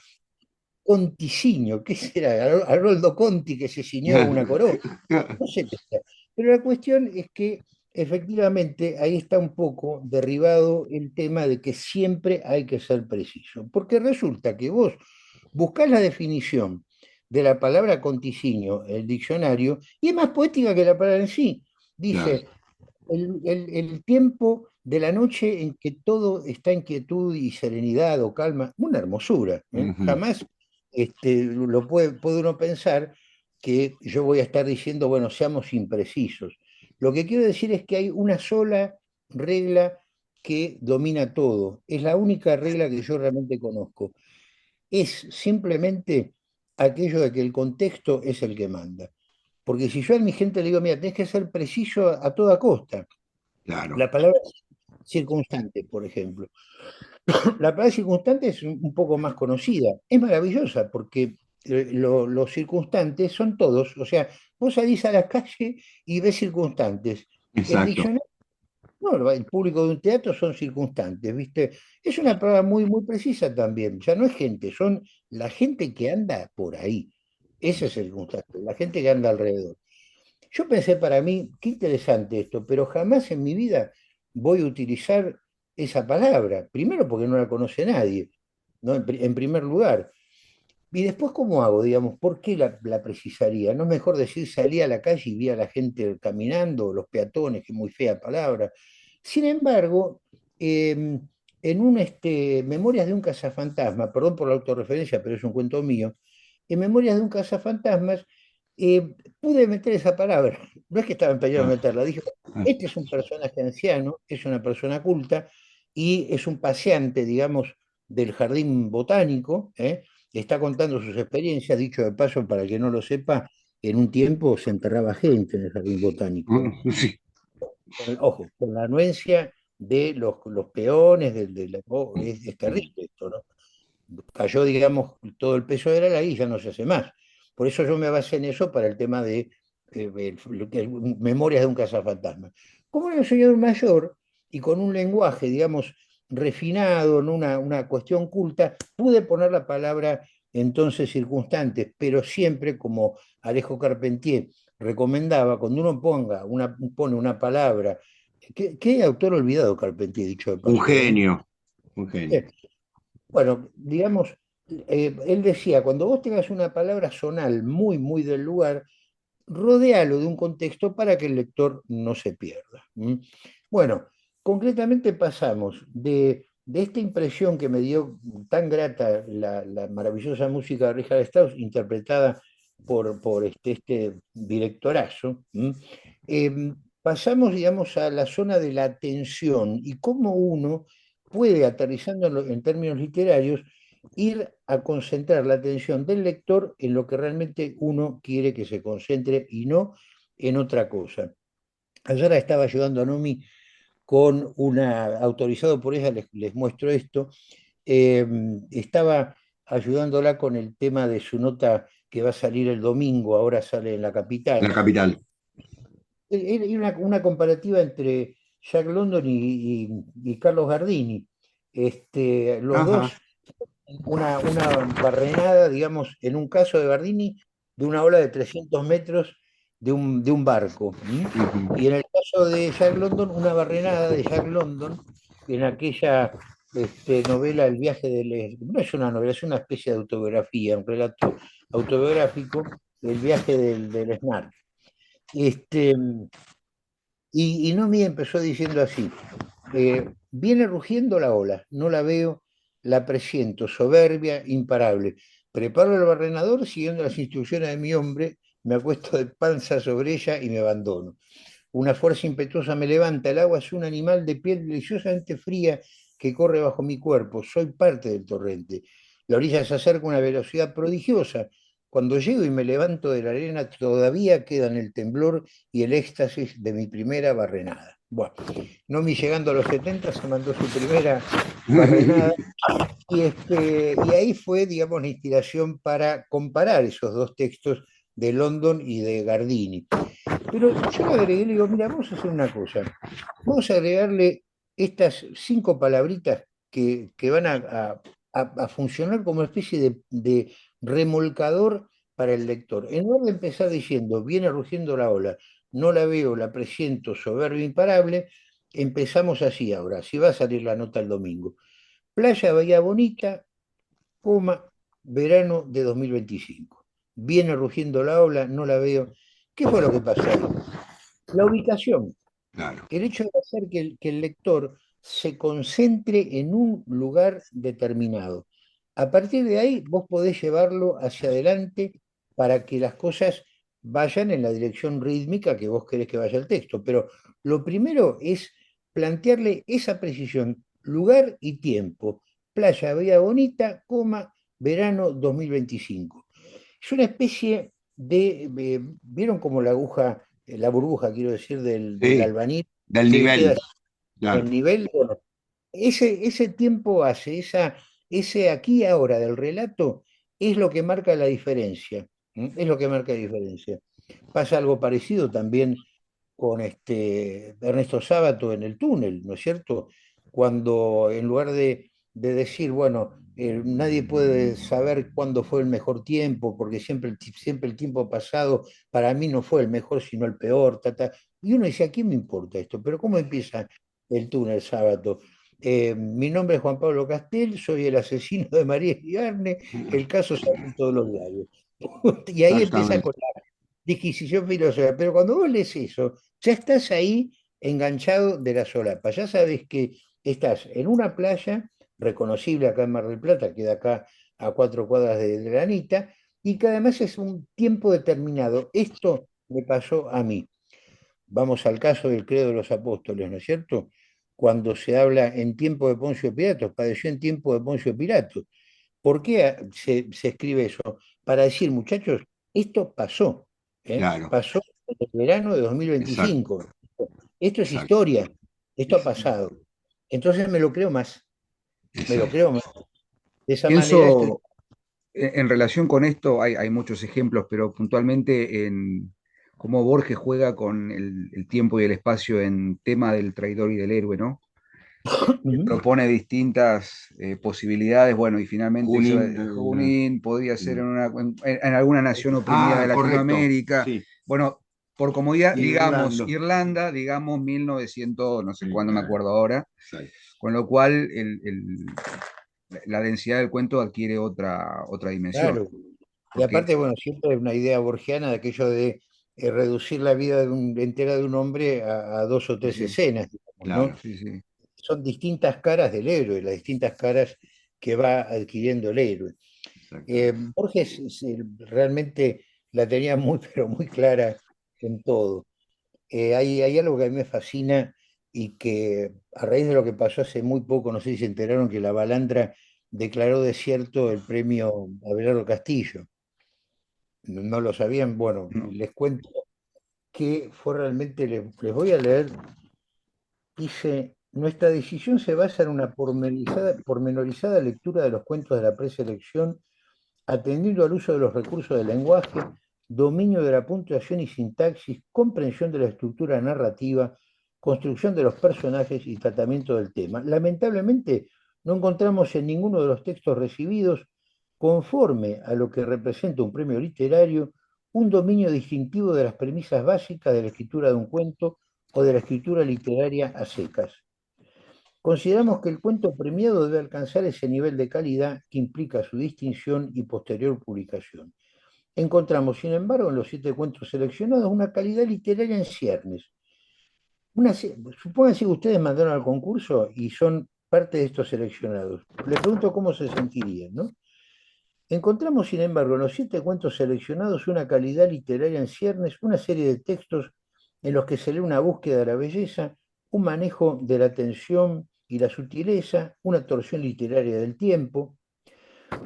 Conticinio, ¿qué será? Haroldo Conti que se ciñó una corona, no sé qué sea. Pero la cuestión es que efectivamente ahí está un poco derribado el tema de que siempre hay que ser preciso, porque resulta que vos buscás la definición de la palabra conticinio en el diccionario y es más poética que la palabra en sí. Claro. Dice, el tiempo de la noche en que todo está en quietud y serenidad o calma, una hermosura, ¿eh? Ujú. Jamás puede uno pensar que yo voy a estar diciendo, bueno, seamos imprecisos. Lo que quiero decir es que hay una sola regla que domina todo. Es la única regla que yo realmente conozco. Es simplemente aquello de que el contexto es el que manda. Porque si yo a mi gente le digo, mira, tenés que ser preciso a toda costa. Claro. La palabra circunstante, por ejemplo. La palabra circunstante es un poco más conocida. Es maravillosa porque los circunstantes son todos. O sea, vos salís a la calle y ves circunstantes. El Exacto. diccionario, no, el público de un teatro son circunstantes, ¿viste? Es una palabra muy, muy precisa también. Ya no es gente, son la gente que anda por ahí. Ese es el circunstante, la gente que anda alrededor. Yo pensé para mí, qué interesante esto, pero jamás en mi vida voy a utilizar esa palabra. Primero porque no la conoce nadie, ¿no? En primer lugar. Y después, ¿cómo hago? Digamos, ¿por qué la precisaría? ¿No es mejor decir salí a la calle y vi a la gente caminando, los peatones, que muy fea palabra? Sin embargo, en Memorias de un cazafantasma, perdón por la autorreferencia, pero es un cuento mío, en Memorias de un cazafantasmas pude meter esa palabra. No es que estaba empeñado en Claro. meterla, dije, este es un personaje anciano, es una persona culta y es un paseante, digamos, del jardín botánico, ¿eh? Está contando sus experiencias, dicho de paso, para el que no lo sepa, en un tiempo se enterraba gente en el jardín botánico, ¿eh? Sí. Ojo, con la anuencia de los peones, es terrible esto, ¿no? Cayó, digamos, todo el peso de la ley y ya no se hace más. Por eso yo me basé en eso para el tema de Memorias de un cazafantasma. Como era un señor mayor y con un lenguaje, digamos, refinado, en una cuestión culta, pude poner la palabra entonces circunstantes, pero siempre como Alejo Carpentier recomendaba, cuando uno pone una palabra, ¿qué autor olvidado Carpentier, dicho de Un paso, ¿eh? genio. Un genio. Bueno, digamos, él decía, cuando vos tengas una palabra zonal muy, muy del lugar, rodéalo de un contexto para que el lector no se pierda. ¿M? Bueno, concretamente pasamos de esta impresión que me dio tan grata la maravillosa música de Richard Strauss, interpretada por este directorazo, ¿m? Pasamos, digamos, a la zona de la atención y cómo uno puede, aterrizando en términos literarios, ir a concentrar la atención del lector en lo que realmente uno quiere que se concentre y no en otra cosa. Ayer estaba ayudando a Nomi con autorizado por ella, les muestro esto, estaba ayudándola con el tema de su nota que va a salir el domingo, ahora sale en La La Capital. capital. Era una comparativa entre Jack London y Carlos Gardini. Los Ajá. dos, una barrenada, digamos, en un caso de Gardini, de una ola de 300 metros de un barco. Ujú. Y en el caso de Jack London, una barrenada de Jack London, en aquella novela El viaje del... No es una novela, es una especie de autobiografía, un relato autobiográfico, El viaje del Snark. Este, y Nomi empezó diciendo así, viene rugiendo la ola, no la veo, la presiento, soberbia, imparable. Preparo el barrenador siguiendo las instrucciones de mi hombre, me acuesto de panza sobre ella y me abandono. Una fuerza impetuosa me levanta, el agua es un animal de piel deliciosamente fría que corre bajo mi cuerpo, soy parte del torrente. La orilla se acerca a una velocidad prodigiosa. Cuando llego y me levanto de la arena, todavía quedan el temblor y el éxtasis de mi primera barrenada. Bueno, Nomi llegando a los 70 se mandó su primera barrenada y ahí fue, digamos, la inspiración para comparar esos dos textos de London y de Gardini. Pero yo le agregué, le digo, mira, vamos a hacer una cosa. Vamos a agregarle estas 5 palabritas que van a funcionar como una especie de remolcador para el lector. En lugar de empezar diciendo, viene rugiendo la ola, no la veo, la presiento, soberbio, imparable, empezamos así ahora, así va a salir la nota el domingo. Playa Bahía Bonita, coma, verano de 2025. Viene rugiendo la ola, no la veo. ¿Qué fue lo que pasó ahí? La ubicación, Claro. el hecho de hacer que el lector se concentre en un lugar determinado. A partir de ahí, vos podés llevarlo hacia adelante para que las cosas vayan en la dirección rítmica que vos querés que vaya el texto. Pero lo primero es plantearle esa precisión, lugar y tiempo. Playa Bahía Bonita, coma, verano 2025. Es una especie ¿vieron como la aguja, la burbuja, quiero decir, del Sí, albanil, del que queda nivel. en Claro. nivel? Bueno, ese tiempo hace, ese aquí y ahora del relato es lo que marca la diferencia. Es lo que marca la diferencia. Pasa algo parecido también con Ernesto Sábato en El túnel, ¿no es cierto? Cuando en lugar de decir, bueno, nadie puede saber cuándo fue el mejor tiempo, porque siempre el tiempo pasado para mí no fue el mejor, sino el peor, ta, ta. Y uno dice, ¿a quién me importa esto? Pero ¿cómo empieza El túnel Sábato? Mi nombre es Juan Pablo Castel, soy el asesino de María Iriarne, el caso sale en todos los diarios. Y ahí empieza Exactamente. con disquisición filosófica. Pero cuando vos lees eso, ya estás ahí enganchado de la solapa. Ya sabes que estás en una playa reconocible acá en Mar del Plata, queda acá a 4 cuadras de Granita, y que además es un tiempo determinado. Esto me pasó a mí. Vamos al caso del credo de los apóstoles, ¿no es cierto? Cuando se habla en tiempo de Poncio Pilatos, padeció en tiempo de Poncio Pilatos. ¿Por qué se escribe eso? Para decir, muchachos, esto pasó, ¿eh? Claro. Pasó en el verano de Exacto. 2025. Esto es Exacto. historia, esto ha pasado. Entonces me lo creo más, me lo Exacto. creo más. De esa manera estoy... Pienso, en relación con esto, hay muchos ejemplos, pero puntualmente en cómo Borges juega con el tiempo y el espacio en tema del traidor y del héroe, ¿no? Ujú. Propone distintas posibilidades, bueno, y finalmente Junín. Junín podría ser en alguna nación oprimida de Correcto. Latinoamérica, Sí. bueno, por comodidad, digamos Irlanda. Irlanda, digamos 1900, no sé Sí, cuándo me acuerdo ahora, exacto. con lo cual la densidad del cuento adquiere otra dimensión. Claro. Y Porque, aparte, bueno, siempre hay una idea borgiana de aquello de reducir la vida entera de un hombre a 2 o 3 escenas, digamos, ¿no? Claro. sí, sí. Son distintas caras del héroe, las distintas caras que va adquiriendo el héroe. Exactamente. Borges realmente la tenía muy, pero muy clara en todo. Hay algo que a mí me fascina y que a raíz de lo que pasó hace muy poco, no sé si se enteraron que la Balandra declaró desierto el premio Abelardo Castillo. No lo sabían. Bueno, No. les cuento que fue realmente, les voy a leer, dice. nuestra decisión se basa en una pormenorizada lectura de los cuentos de la preselección, atendiendo al uso de los recursos del lenguaje, dominio de la puntuación y sintaxis, comprensión de la estructura narrativa, construcción de los personajes y tratamiento del tema. Lamentablemente, no encontramos en ninguno de los textos recibidos, conforme a lo que representa un premio literario, un dominio distintivo de las premisas básicas de la escritura de un cuento o de la escritura literaria a secas. Consideramos que el cuento premiado debe alcanzar ese nivel de calidad que implica su distinción y posterior publicación. Encontramos, sin embargo, en los 7 cuentos seleccionados una calidad literaria en ciernes. Supónganse que ustedes mandaron al concurso y son parte de estos seleccionados. Les pregunto cómo se sentirían, ¿no? Encontramos, sin embargo, en los 7 cuentos seleccionados una calidad literaria en ciernes, una serie de textos en los que se lee una búsqueda de la belleza, un manejo de la tensión y la sutileza, una torsión literaria del tiempo,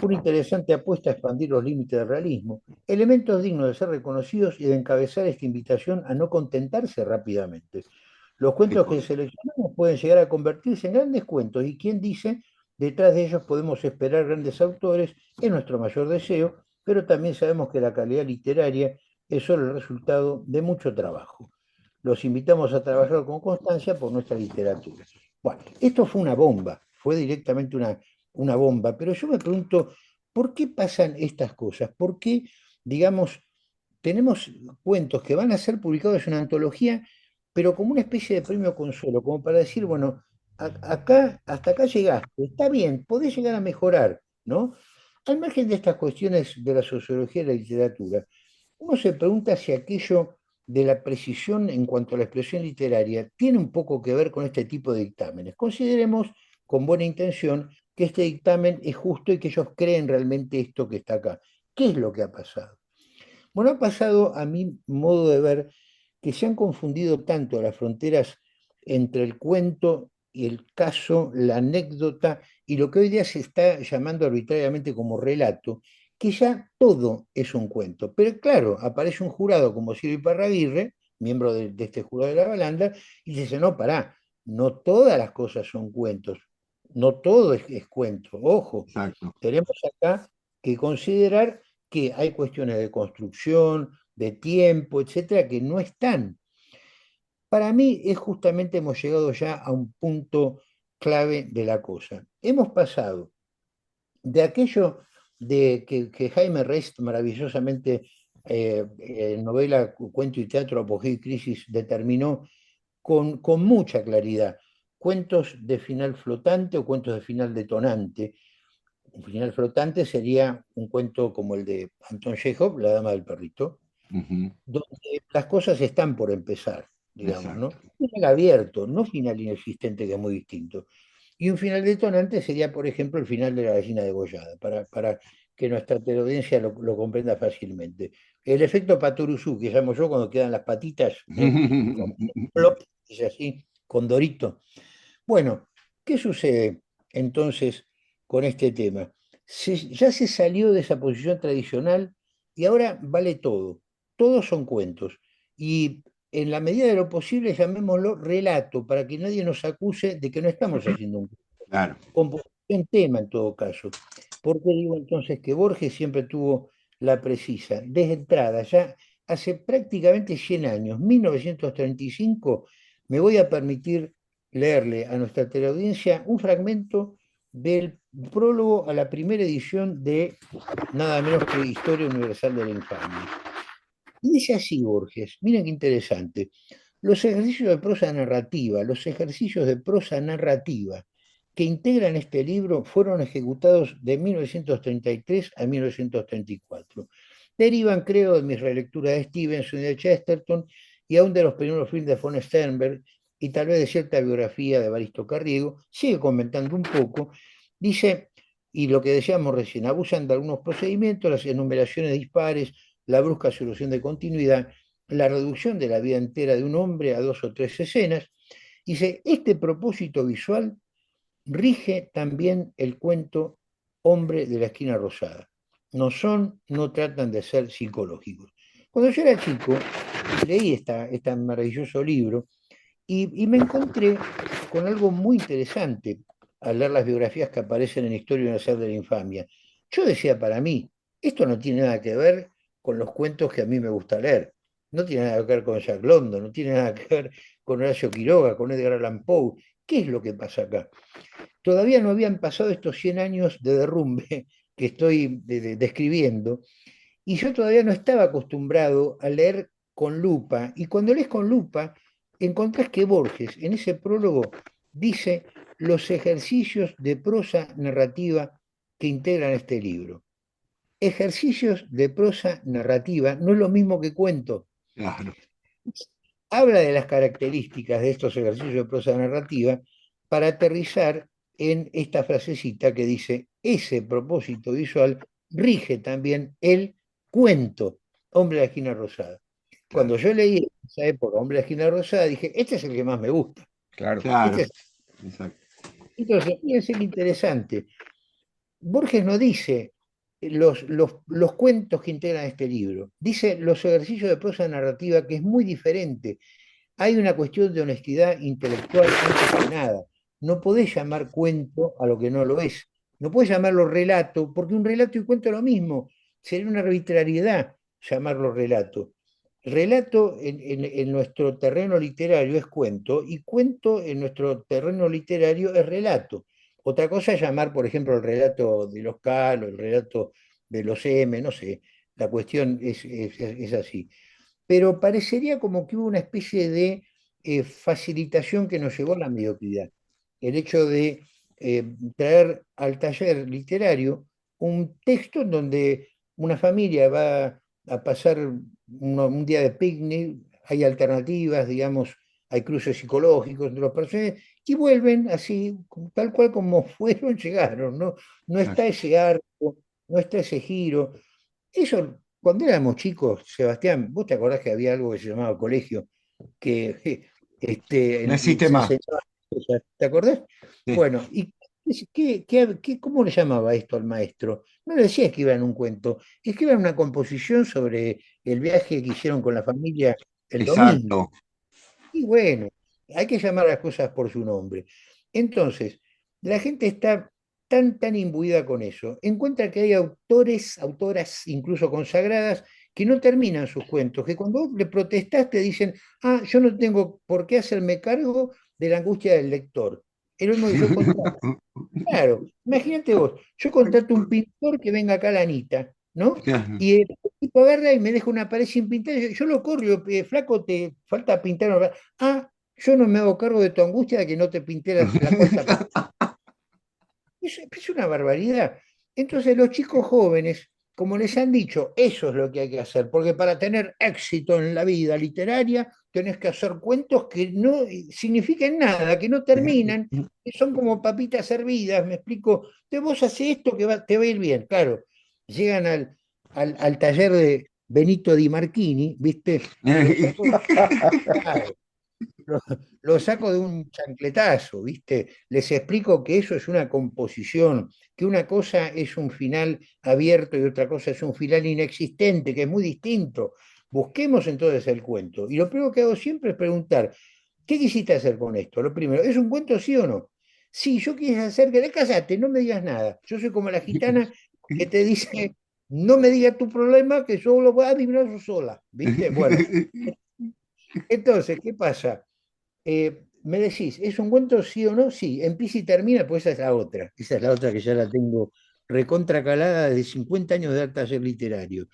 una interesante apuesta a expandir los límites del realismo, elementos dignos de ser reconocidos y de encabezar esta invitación a no contentarse rápidamente. Los cuentos que seleccionamos pueden llegar a convertirse en grandes cuentos y quien dice, detrás de ellos podemos esperar grandes autores, es nuestro mayor deseo, pero también sabemos que la calidad literaria es solo el resultado de mucho trabajo. Los invitamos a trabajar con constancia por nuestra literatura. Bueno, esto fue una bomba, fue directamente una bomba, pero yo me pregunto, ¿por qué pasan estas cosas? ¿Por qué, digamos, tenemos cuentos que van a ser publicados en una antología, pero como una especie de premio consuelo, como para decir, bueno, acá, hasta acá llegaste, está bien, podés llegar a mejorar, ¿no? Al margen de estas cuestiones de la sociología y la literatura, uno se pregunta si aquello de la precisión en cuanto a la expresión literaria tiene un poco que ver con este tipo de dictámenes. Consideremos con buena intención que este dictamen es justo y que ellos creen realmente esto que está acá. ¿Qué es lo que ha pasado? Bueno, ha pasado, a mi modo de ver, que se han confundido tanto las fronteras entre el cuento y el caso, la anécdota y lo que hoy día se está llamando arbitrariamente como relato, que ya todo es un cuento. Pero claro, aparece un jurado como Silvio Iparraguirre, miembro de este jurado de la Balanda, y dice, no, pará, no todas las cosas son cuentos, no todo es cuento. Ojo, Exacto. tenemos acá que considerar que hay cuestiones de construcción, de tiempo, etcétera, que no están. Para mí es justamente hemos llegado ya a un punto clave de la cosa. Hemos pasado de aquello de que Jaime Rest maravillosamente en novela, cuento y teatro, Apogeo y Crisis determinó con mucha claridad cuentos de final flotante o cuentos de final detonante. Un final flotante sería un cuento como el de Anton Chekhov, La dama del perrito, Ujú. donde las cosas están por empezar, digamos, ¿no? Exacto. Final abierto, no final inexistente, que es muy distinto. Y un final detonante sería, por ejemplo, el final de La gallina degollada, para que nuestra teleaudiencia lo comprenda fácilmente. El efecto Patoruzú, que llamo yo cuando quedan las patitas, como plop, dice así, con Dorito. Bueno, ¿qué sucede entonces con este tema? Ya se salió de esa posición tradicional y ahora vale todo. Todos son cuentos. Y en la medida de lo posible, llamémoslo relato, para que nadie nos acuse de que no estamos haciendo un Claro. composición tema en todo caso. ¿Por qué digo entonces que Borges siempre tuvo la precisa? Desde entrada, ya hace prácticamente 100 años, 1935, me voy a permitir leerle a nuestra teleaudiencia un fragmento del prólogo a la primera edición de nada menos que Historia Universal de la Infamia. Y dice así Borges, miren qué interesante, los ejercicios de prosa narrativa que integran este libro fueron ejecutados de 1933 a 1934. Derivan, creo, de mis relecturas de Stevenson y de Chesterton y aún de los primeros films de von Sternberg y tal vez de cierta biografía de Evaristo Carriego. Sigue comentando un poco, dice, y lo que decíamos recién, abusan de algunos procedimientos, las enumeraciones dispares, la brusca solución de continuidad, la reducción de la vida entera de un hombre a 2 o 3 escenas. Dice, este propósito visual rige también el cuento Hombre de la esquina rosada. No tratan de ser psicológicos. Cuando yo era chico, leí este maravilloso libro y me encontré con algo muy interesante al leer las biografías que aparecen en Historia Universal de la Infamia. Yo decía para mí, esto no tiene nada que ver con los cuentos que a mí me gusta leer. No tiene nada que ver con Jack London, no tiene nada que ver con Horacio Quiroga, con Edgar Allan Poe. ¿Qué es lo que pasa acá? Todavía no habían pasado estos 100 años de derrumbe que estoy describiendo, y yo todavía no estaba acostumbrado a leer con lupa, y cuando lees con lupa, encontrás que Borges, en ese prólogo, dice los ejercicios de prosa narrativa que integran este libro. Ejercicios de prosa narrativa no es lo mismo que cuento. Claro, Habla de las características de estos ejercicios de prosa narrativa para aterrizar en esta frasecita que dice, ese propósito visual rige también el cuento, Hombre de la Esquina Rosada. claro, Cuando yo leí en esa época Hombre de la Esquina Rosada, dije, este es el que más me gusta. Claro. Este claro, es... exacto. Entonces, fíjense qué interesante. Borges no dice los cuentos que integran este libro, dice los ejercicios de prosa narrativa, que es muy diferente. Hay una cuestión de honestidad intelectual antes que nada. No podés llamar cuento a lo que no lo es. No podés llamarlo relato, porque un relato y cuento es lo mismo. Sería una arbitrariedad llamarlo relato. Relato en nuestro terreno literario es cuento y cuento en nuestro terreno literario es relato. Otra cosa es llamar, por ejemplo, el relato de los Cal o el relato de los M, no sé. La cuestión es así, pero parecería como que hubo una especie de facilitación que nos llevó a la mediocridad. El hecho de traer al taller literario un texto en donde una familia va a pasar un día de picnic, hay alternativas, digamos, hay cruces psicológicos entre los personajes, y vuelven así, tal cual como fueron, llegaron, ¿no? No está Exacto. ese arco, no está ese giro. Eso, cuando éramos chicos, Sebastián, ¿vos te acordás que había algo que se llamaba colegio? Que No existe se más. enseñaba cosas, ¿te acordás? Sí. Bueno, ¿y cómo le llamaba esto al maestro? No le decía que iba en un cuento, es que iba en una composición sobre el viaje que hicieron con la familia el domingo. Exacto. Y bueno, hay que llamar a las cosas por su nombre. Entonces, la gente está tan imbuida con eso. Encuentra que hay autores, autoras incluso consagradas, que no terminan sus cuentos, que cuando vos le protestás te dicen, ah, yo no tengo por qué hacerme cargo de la angustia del lector. Es lo mismo que yo contrato. Claro, imagínate vos, yo contrato un pintor que venga acá a la Anita, ¿no? Claro. Y el tipo agarra y me deja una pared sin pintar. Yo lo corro, y digo, flaco, te falta pintar una pared". Ah, yo no me hago cargo de tu angustia de que no te pinté la cuarta pared. Es una barbaridad. Entonces los chicos jóvenes, como les han dicho, eso es lo que hay que hacer, porque para tener éxito en la vida literaria tenés que hacer cuentos que no signifiquen nada, que no terminan, que son como papitas hervidas, me explico, de vos haces esto que te va a ir bien, claro. Llegan al taller de Benito Di Marchini, ¿viste? Y el tipo, claro, lo, lo saco de un chancletazo, ¿viste? Les explico que eso es una composición, que una cosa es un final abierto y otra cosa es un final inexistente, que es muy distinto. Busquemos entonces el cuento. Y lo primero que hago siempre es preguntar, ¿qué quisiste hacer con esto? Lo primero, ¿es un cuento sí o no? Sí, yo quise hacer que, casate, no me digas nada. Yo soy como la gitana que te dice, no me digas tu problema, que yo lo voy a adivinar yo sola, ¿viste? Bueno, entonces, ¿qué pasa? Me decís, ¿es un cuento sí o no? Sí, empieza y termina, pues esa es la otra. Esa es la otra que ya la tengo recontra calada de 50 años de dar taller literario.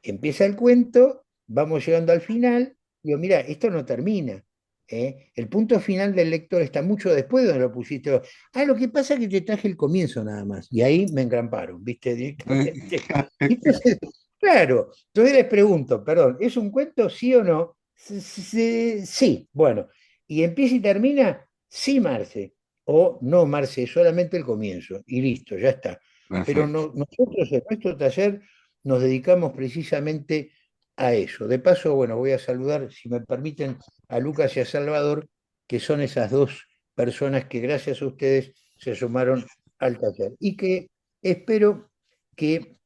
Empieza el cuento, vamos llegando al final, digo, mira, esto no termina. ¿Eh? El punto final del lector está mucho después de donde lo pusiste. Ah, lo que pasa es que te traje el comienzo nada más. Y ahí me engramparon, ¿viste? Directamente. Entonces, claro, entonces les pregunto, perdón, ¿es un cuento sí o no? Sí, bueno. ¿Y empieza y termina? Sí, Marce. O no, Marce, solamente el comienzo. Y listo, ya está. Pero Perfecto. nosotros en nuestro taller nos dedicamos precisamente a eso. De paso, bueno, voy a saludar, si me permiten, a Lucas y a Salvador, que son esas dos personas que gracias a ustedes se sumaron al taller. Y que espero que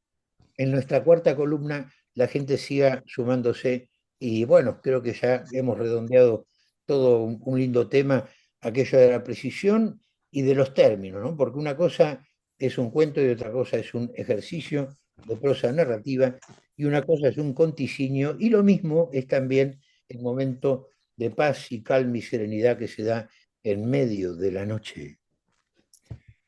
en nuestra cuarta columna la gente siga sumándose. Y bueno, creo que ya hemos redondeado todo un lindo tema aquello de la precisión y de los términos, ¿no? Porque una cosa es un cuento y otra cosa es un ejercicio de prosa narrativa y una cosa es un conticinio y lo mismo es también el momento de paz y calma y serenidad que se da en medio de la noche.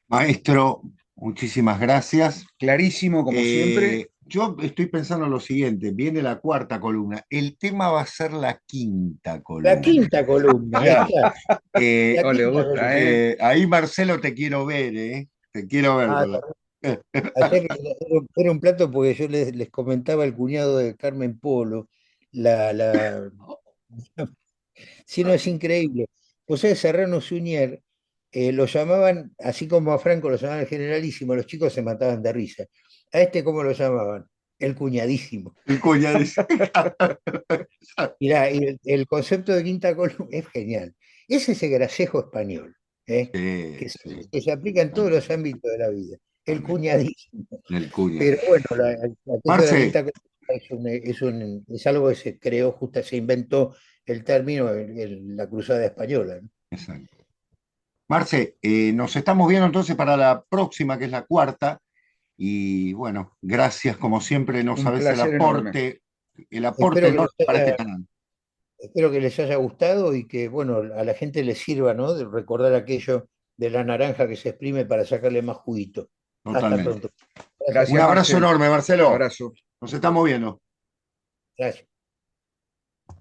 Maestro, muchísimas gracias. Clarísimo, como siempre. Yo estoy pensando lo siguiente, viene la cuarta columna, el tema va a ser la quinta La columna. quinta columna, ahí Ya. está. Eh, La No le quinta gusta, columna. ¿eh? ahí Marcelo te quiero ver, ¿eh? Te quiero ver Ah, con la... ayer era un plato porque yo les comentaba al cuñado de Carmen Polo, la, la, si no es increíble. José Serrano Suñer lo llamaban, así como a Franco lo llamaban el generalísimo, los chicos se mataban de risa. ¿A este cómo lo llamaban? El cuñadísimo. El cuñado dice. Y el concepto de quinta columna es genial. Es ese gracejo español, ¿eh? Sí, que, se, sí, que se aplica en todos los ámbitos de la vida. El totalmente. cuñadísimo. El cuñado. Pero bueno, aquello de la Marce, quinta columna es algo que se creó, justo se inventó el término en la Cruzada Española, ¿no? exacto. Marce, nos estamos viendo entonces para la próxima, que es la cuarta. Y bueno, gracias como siempre, no Un sabes placer enorme. el aporte Espero que enorme les para este haya, canal. espero que les haya gustado y que, bueno, a la gente les sirva, ¿no? De recordar aquello de la naranja que se exprime para sacarle más juguito. Hasta Totalmente. pronto. Gracias, Un Gracias, Jorge. abrazo Marce. enorme, Marcelo. Abrazo. Nos estamos viendo. Gracias.